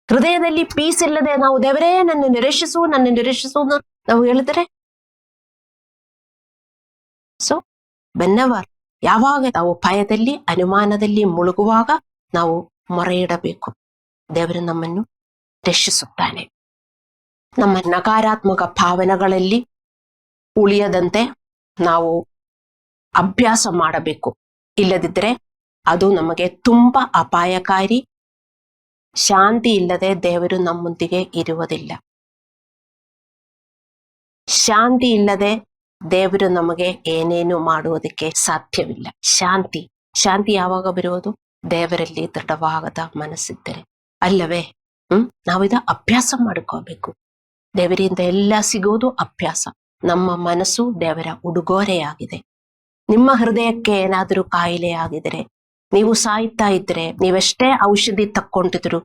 ಹೃದಯದಲ್ಲಿ ಪೀಸ್ ಇಲ್ಲದೆ ನಾವು ದೇವರೇ ನನ್ನನ್ನು ರಕ್ಷಿಸು ನಾವು ಹೇಳಿದರೆ, ಸೊ ವೆನ್ಎವರ್ ಯಾವಾಗ ನಾವು ಭಯದಲ್ಲಿ ಅನುಮಾನದಲ್ಲಿ ಮುಳುಗುವಾಗ ನಾವು ಮೊರೆ ಇಡಬೇಕು. ದೇವರು ನಮ್ಮನ್ನು ರಕ್ಷಿಸುತ್ತಾನೆ. ನಮ್ಮ ನಕಾರಾತ್ಮಕ ಭಾವನೆಗಳಲ್ಲಿ ಉಳಿಯದಂತೆ ನಾವು ಅಭ್ಯಾಸ ಮಾಡಬೇಕು. ಇಲ್ಲದಿದ್ದರೆ ಅದು ನಮಗೆ ತುಂಬಾ ಅಪಾಯಕಾರಿ. ಶಾಂತಿ ಇಲ್ಲದೆ ದೇವರು ನಮ್ಮೊಂದಿಗೆ ಇರುವುದಿಲ್ಲ. ಶಾಂತಿ ಇಲ್ಲದೆ ದೇವರು ನಮಗೆ ಏನೇನು ಮಾಡುವುದಕ್ಕೆ ಸಾಧ್ಯವಿಲ್ಲ. ಶಾಂತಿ ಯಾವಾಗ ಬರುವುದು? ದೇವರಲ್ಲಿ ದೃಢವಾದ ಮನಸ್ಸಿದ್ದರೆ ಅಲ್ಲವೇ? ನಾವಿದ ಅಭ್ಯಾಸ ಮಾಡ್ಕೋಬೇಕು. ದೇವರಿಂದ ಎಲ್ಲ ಸಿಗುವುದು ಅಭ್ಯಾಸ. ನಮ್ಮ ಮನಸ್ಸು ದೇವರ ಉಡುಗೊರೆಯಾಗಿದೆ. ನಿಮ್ಮ ಹೃದಯಕ್ಕೆ ಏನಾದರೂ ಕಾಯಿಲೆ ಆಗಿದ್ರೆ, ನೀವು ಸಾಯ್ತಾ ಇದ್ರೆ, ನೀವೆಷ್ಟೇ ಔಷಧಿ ತಕ್ಕೊಂಡಿದ್ರು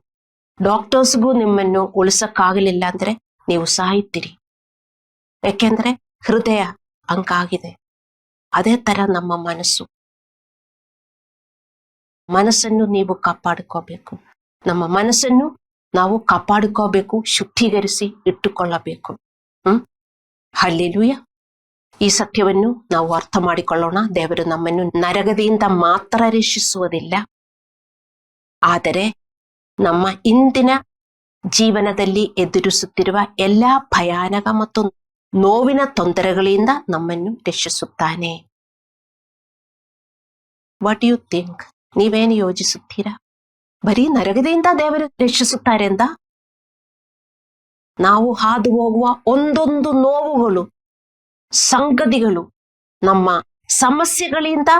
ಡಾಕ್ಟರ್ಸ್ಗೂ ನಿಮ್ಮನ್ನು ಉಳಿಸಕ್ಕಾಗಲಿಲ್ಲ ಅಂದ್ರೆ ನೀವು ಸಾಯ್ತೀರಿ. ಯಾಕೆಂದ್ರೆ ಹೃದಯ ಹಂಗಾಗಿದೆ. ಅದೇ ತರ ನಮ್ಮ ಮನಸ್ಸನ್ನು ನೀವು ಕಾಪಾಡಿಕೋಬೇಕು. ನಮ್ಮ ಮನಸ್ಸನ್ನು ನಾವು ಕಾಪಾಡಿಕೋಬೇಕು, ಶುದ್ಧೀಕರಿಸಿ ಇಟ್ಟುಕೊಳ್ಳಬೇಕು. ಹಲ್ಲೆಲೂಯ. ಈ ಸತ್ಯವನ್ನು ನಾವು ಅರ್ಥ ಮಾಡಿಕೊಳ್ಳೋಣ. ದೇವರು ನಮ್ಮನ್ನು ನರಕದಿಂದ ಮಾತ್ರ ರಕ್ಷಿಸುವುದಿಲ್ಲ, ಆದರೆ ನಮ್ಮ ಇಂದಿನ ಜೀವನದಲ್ಲಿ ಎದುರಿಸುತ್ತಿರುವ ಎಲ್ಲಾ ಭಯಾನಕ ಮತ್ತು ನೋವಿನ ತೊಂದರೆಗಳಿಂದ ನಮ್ಮನ್ನು ರಕ್ಷಿಸುತ್ತಾನೆ. What you think? ನೀವೇನು ಯೋಚಿಸುತ್ತೀರಾ? ಬರೀ ನರಕದಿಂದ ದೇವರು ರಕ್ಷಿಸುತ್ತಾರೆ ಅಂತ? ನಾವು ಹಾದು ಹೋಗುವ ಒಂದೊಂದು ನೋವುಗಳು, ಸಂಗತಿಗಳು, ನಮ್ಮ ಸಮಸ್ಯೆಗಳಿಂದ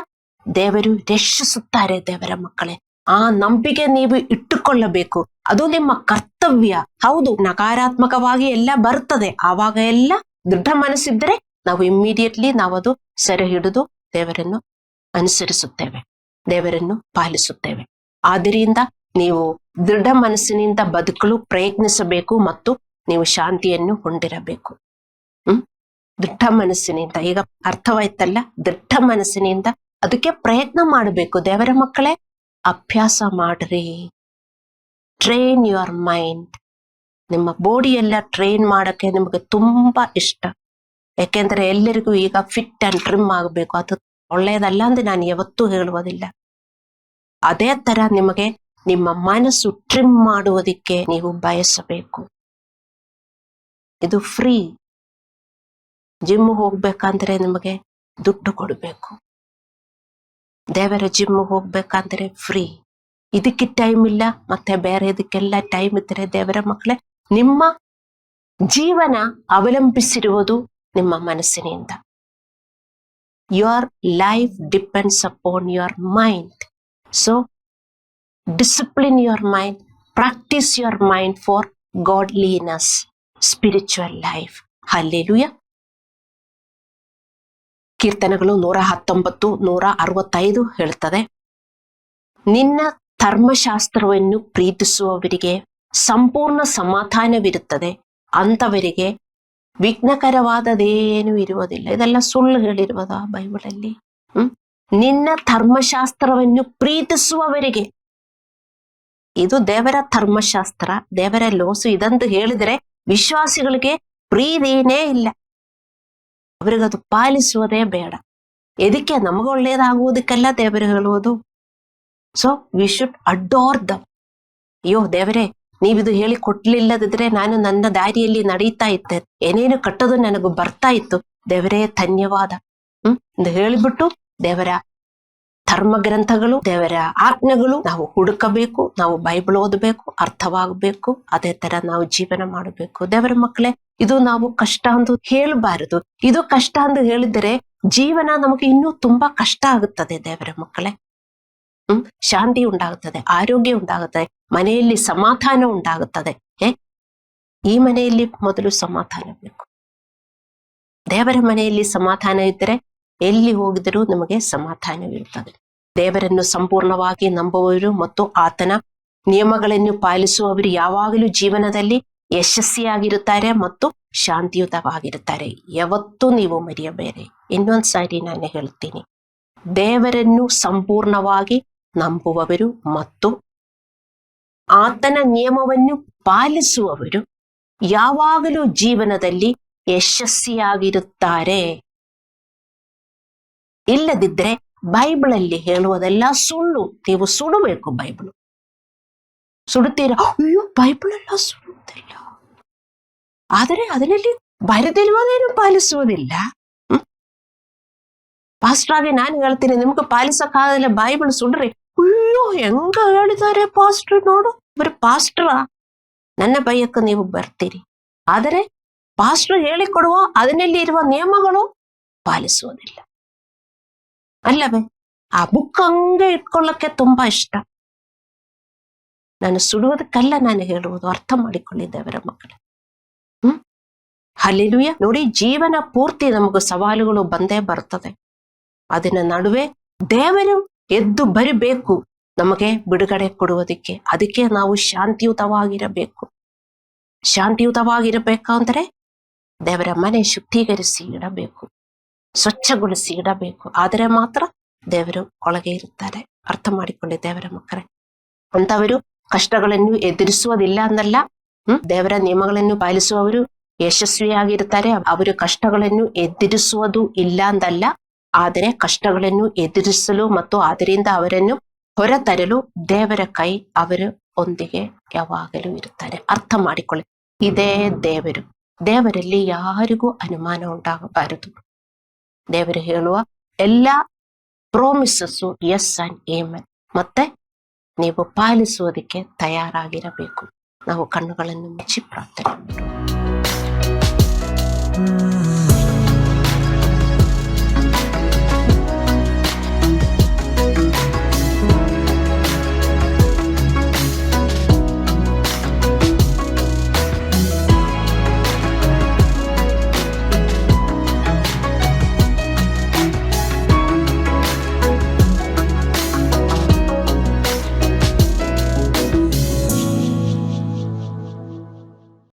ದೇವರು ರಕ್ಷಿಸುತ್ತಾರೆ. ದೇವರ ಮಕ್ಕಳೇ, ಆ ನಂಬಿಕೆ ನೀವು ಇಟ್ಟುಕೊಳ್ಳಬೇಕು. ಅದು ನಿಮ್ಮ ಕರ್ತವ್ಯ. ಹೌದು, ನಕಾರಾತ್ಮಕವಾಗಿ ಎಲ್ಲ ಬರ್ತದೆ. ಆವಾಗ ಎಲ್ಲ ದೃಢ ಮನಸ್ಸಿದ್ದರೆ ನಾವು ಇಮ್ಮಿಡಿಯೇಟ್ಲಿ ನಾವದು ಸೆರೆ ಹಿಡಿದು ದೇವರನ್ನು ಅನುಸರಿಸುತ್ತೇವೆ, ದೇವರನ್ನು ಪಾಲಿಸುತ್ತೇವೆ. ಆದ್ದರಿಂದ ನೀವು ದೃಢ ಮನಸ್ಸಿನಿಂದ ಬದುಕಲು ಪ್ರಯತ್ನಿಸಬೇಕು ಮತ್ತು ನೀವು ಶಾಂತಿಯನ್ನು ಹೊಂದಿರಬೇಕು. ದೃಢ ಮನಸ್ಸಿನಿಂದ, ಈಗ ಅರ್ಥವಾಯ್ತಲ್ಲ? ದೃಢ ಮನಸ್ಸಿನಿಂದ ಅದಕ್ಕೆ ಪ್ರಯತ್ನ ಮಾಡಬೇಕು. ದೇವರ ಮಕ್ಕಳೇ, ಅಭ್ಯಾಸ ಮಾಡ್ರಿ. Train your mind. ನಿಮ್ಮ ಬಾಡಿ ಎಲ್ಲ ಟ್ರೈನ್ ಮಾಡಕ್ಕೆ ನಿಮಗೆ ತುಂಬಾ ಇಷ್ಟ. ಯಾಕೆಂದ್ರೆ ಎಲ್ಲರಿಗೂ ಈಗ ಫಿಟ್ ಅಂಡ್ ಟ್ರಿಮ್ ಆಗಬೇಕು. ಅದು ಒಳ್ಳೆಯದಲ್ಲ ಅಂದ್ರೆ ನಾನು ಯಾವತ್ತೂ ಹೇಳುವುದಿಲ್ಲ. ಅದೇ ತರ ನಿಮಗೆ ನಿಮ್ಮ ಮನಸ್ಸು ಟ್ರಿಮ್ ಮಾಡುವುದಕ್ಕೆ ನೀವು ಬಯಸಬೇಕು. ಇದು ಫ್ರೀ. ಜಿಮ್ ಹೋಗ್ಬೇಕಂದ್ರೆ ನಿಮಗೆ ದುಡ್ಡು ಕೊಡಬೇಕು. ದೇವರ ಜಿಮ್ ಹೋಗ್ಬೇಕಂದ್ರೆ ಫ್ರೀ. ಇದಕ್ಕೆ ಟೈಮ್ ಇಲ್ಲ, ಮತ್ತೆ ಬೇರೆ ಇದಕ್ಕೆಲ್ಲ ಟೈಮ್ ಇದ್ರೆ ದೇವರ ಮಕ್ಕಳೇ, ನಿಮ್ಮ ಜೀವನ ಅವಲಂಬಿಸಿರುವುದು ನಿಮ್ಮ ಮನಸ್ಸಿನಿಂದ. Your life depends upon your mind. So discipline your mind, practise your mind for godliness, spiritual life. Hallelujah. ಕೀರ್ತನೆಗಳು 119, 165 ಹೇಳ್ತದೆ, ನಿನ್ನ ಧರ್ಮಶಾಸ್ತ್ರವನ್ನು ಪ್ರೀತಿಸುವವರಿಗೆ ಸಂಪೂರ್ಣ ಸಮಾಧಾನವಿರುತ್ತದೆ, ಅಂತವರಿಗೆ ವಿಘ್ನಕರವಾದದೇನು ಇರುವುದಿಲ್ಲ. ಇದೆಲ್ಲ ಸುಳ್ಳು ಹೇಳಿರುವುದ ಬೈಬಲಲ್ಲಿ? ನಿನ್ನ ಧರ್ಮಶಾಸ್ತ್ರವನ್ನು ಪ್ರೀತಿಸುವವರಿಗೆ, ಇದು ದೇವರ ಧರ್ಮಶಾಸ್ತ್ರ, ದೇವರ ಲೋಸು. ಇದಂತ ಹೇಳಿದ್ರೆ ವಿಶ್ವಾಸಿಗಳಿಗೆ ಪ್ರೀತಿನೇ ಇಲ್ಲ, ಅವರಿಗದು ಪಾಲಿಸುವುದೇ ಬೇಡ. ಇದಕ್ಕೆ ನಮಗೆ ಒಳ್ಳೆಯದಾಗುವುದಕ್ಕೆಲ್ಲ ದೇವರು ಹೇಳುವುದು. ಸೊ ವಿ ಶುಡ್ ಅಡೋರ್ ದಮ್. ಅಯ್ಯೋ ದೇವರೇ, ನೀವಿದು ಹೇಳಿ ಕೊಡ್ಲಿಲ್ಲದಿದ್ರೆ ನಾನು ನನ್ನ ದಾರಿಯಲ್ಲಿ ನಡೀತಾ ಇದ್ದೆ, ಏನೇನು ಕಟ್ಟೋದು ನನಗೂ ಬರ್ತಾ ಇತ್ತು. ದೇವರೇ ಧನ್ಯವಾದ ಎಂದು ಹೇಳಿಬಿಟ್ಟು ದೇವರ ಧರ್ಮ ಗ್ರಂಥಗಳು, ದೇವರ ಆಜ್ಞೆಗಳು ನಾವು ಹುಡುಕಬೇಕು. ನಾವು ಬೈಬಲ್ ಓದಬೇಕು, ಅರ್ಥವಾಗಬೇಕು. ಅದೇ ತರ ನಾವು ಜೀವನ ಮಾಡಬೇಕು. ದೇವರ ಮಕ್ಕಳೇ, ಇದು ನಾವು ಕಷ್ಟ ಅಂತ ಹೇಳಬಾರದು. ಇದು ಕಷ್ಟ ಅಂತ ಹೇಳಿದರೆ ಜೀವನ ನಮಗೆ ಇನ್ನೂ ತುಂಬಾ ಕಷ್ಟ ಆಗುತ್ತದೆ. ದೇವರ ಮಕ್ಕಳೇ, ಶಾಂತಿ ಉಂಟಾಗುತ್ತದೆ, ಆರೋಗ್ಯ ಉಂಟಾಗುತ್ತದೆ, ಮನೆಯಲ್ಲಿ ಸಮಾಧಾನ ಉಂಟಾಗುತ್ತದೆ. ಈ ಮನೆಯಲ್ಲಿ ಮೊದಲು ಸಮಾಧಾನ ಬೇಕು. ದೇವರ ಮನೆಯಲ್ಲಿ ಸಮಾಧಾನ ಇದ್ದರೆ ಎಲ್ಲಿ ಹೋಗಿದರೂ ನಮಗೆ ಸಮಾಧಾನವಿರುತ್ತದೆ. ದೇವರನ್ನು ಸಂಪೂರ್ಣವಾಗಿ ನಂಬುವವರು ಮತ್ತು ಆತನ ನಿಯಮಗಳನ್ನು ಪಾಲಿಸುವವರು ಯಾವಾಗಲೂ ಜೀವನದಲ್ಲಿ ಯಶಸ್ವಿಯಾಗಿರುತ್ತಾರೆ ಮತ್ತು ಶಾಂತಿಯುತವಾಗಿರುತ್ತಾರೆ. ಯಾವತ್ತೂ ನೀವು ಮರೆಯಬೇಡಿ. ಇನ್ನೊಂದ್ಸಾರಿ ನಾನು ಹೇಳ್ತೀನಿ, ದೇವರನ್ನು ಸಂಪೂರ್ಣವಾಗಿ ನಂಬುವವರು ಮತ್ತು ಆತನ ನಿಯಮವನ್ನು ಪಾಲಿಸುವವರು ಯಾವಾಗಲೂ ಜೀವನದಲ್ಲಿ ಯಶಸ್ವಿಯಾಗಿರುತ್ತಾರೆ. ಇಲ್ಲದಿದ್ರೆ ಬೈಬಲಲ್ಲಿ ಹೇಳುವುದೆಲ್ಲ ಸುಳ್ಳು. ನೀವು ಸುಡಬೇಕು ಬೈಬಲ್. ಸುಡುತ್ತೀರಾ? ಅಯ್ಯೋ, ಬೈಬಲ್ ಎಲ್ಲ ಸುಡುವುದಿಲ್ಲ, ಆದರೆ ಅದರಲ್ಲಿ ಬರೆದಿರುವುದೇನು ಪಾಲಿಸುವುದಿಲ್ಲ. ಪಾಸ್ಟರ್ ಆಗಿ ನಾನು ಹೇಳ್ತೀನಿ, ನಿಮ್ಗೆ ಪಾಲಿಸಕ್ಕಾಗಲ್ಲ ಬೈಬಲ್ ಸುಡ್ರಿ. ಅಯ್ಯೋ, ಹೆಂಗ ಹೇಳಿದ್ದಾರೆ ಪಾಸ್ಟರ್, ನೋಡು ಬರೀ ಪಾಸ್ಟರ್. ನನ್ನ ಭಯಕ್ಕೆ ನೀವು ಬರ್ತೀರಿ, ಆದರೆ ಪಾಸ್ಟರ್ ಹೇಳಿಕೊಡುವ ಅದರಲ್ಲಿ ಇರುವ ನಿಯಮಗಳು ಪಾಲಿಸುವುದಿಲ್ಲ ಅಲ್ಲವೇ? ಆ ಬುಕ್ ಹಂಗೆ ಇಟ್ಕೊಳ್ಳಕ್ಕೆ ತುಂಬಾ ಇಷ್ಟ. ನಾನು ಸುಡುವುದಕ್ಕಲ್ಲ ನಾನು ಹೇಳುವುದು, ಅರ್ಥ ಮಾಡಿಕೊಳ್ಳಿದ್ದೇವರ ಮಕ್ಕಳೇ. ಹಲ್ಲೆಲೂಯಾ. ನೋಡಿ, ಜೀವನ ಪೂರ್ತಿ ನಮಗೂ ಸವಾಲುಗಳು ಬಂದೇ ಬರ್ತದೆ. ಅದನ್ನ ನಡುವೆ ದೇವರು ಎದ್ದು ಬರಿಬೇಕು ನಮಗೆ ಬಿಡುಗಡೆ ಕೊಡುವುದಕ್ಕೆ. ಅದಕ್ಕೆ ನಾವು ಶಾಂತಿಯುತವಾಗಿರಬೇಕು. ಶಾಂತಿಯುತವಾಗಿರಬೇಕಂದ್ರೆ ದೇವರ ಮನೆ ಶುದ್ಧೀಕರಿಸಿ ಇಡಬೇಕು, ಸ್ವಚ್ಛಗೊಳಿಸಿ ಇಡಬೇಕು. ಆದರೆ ಮಾತ್ರ ದೇವರು ಒಳಗೆ ಇರುತ್ತಾರೆ. ಅರ್ಥ ಮಾಡಿಕೊಳ್ಳಿ ದೇವರ ಮಕ್ಕಳೇ. ಅಂತವರು ಕಷ್ಟಗಳನ್ನು ಎದುರಿಸುವುದಿಲ್ಲ ಅನ್ನಲ್ಲ. ದೇವರ ನಿಯಮಗಳನ್ನು ಪಾಲಿಸುವವರು ಯಶಸ್ವಿಯಾಗಿರ್ತಾರೆ. ಅವರು ಕಷ್ಟಗಳನ್ನು ಎದುರಿಸುವುದು ಇಲ್ಲ ಅಂದಲ್ಲ, ಆದರೆ ಕಷ್ಟಗಳನ್ನು ಎದುರಿಸಲು ಮತ್ತು ಅದರಿಂದ ಅವರನ್ನು ಹೊರತರಲು ದೇವರ ಕೈ ಅವರ ಒಂದಿಗೆ ಯಾವಾಗಲೂ ಇರುತ್ತಾರೆ. ಅರ್ಥ ಮಾಡಿಕೊಳ್ಳಿ, ಇದೇ ದೇವರು. ದೇವರಲ್ಲಿ ಯಾರಿಗೂ ಅನುಮಾನ ಉಂಟಾಗಬಾರದು. ದೇವರು ಹೇಳುವ ಎಲ್ಲ ಪ್ರಾಮಿಸಸ್ಸು ಎಸ್ ಅಂಡ್ ಆಮೆನ್. ಮತ್ತೆ ನೀವು ಪಾಲಿಸುವುದಕ್ಕೆ ತಯಾರಾಗಿರಬೇಕು. ನಾವು ಕಣ್ಣುಗಳನ್ನು ಮುಚ್ಚಿ ಪ್ರಾರ್ಥನೆ ಮಾಡೋಣ.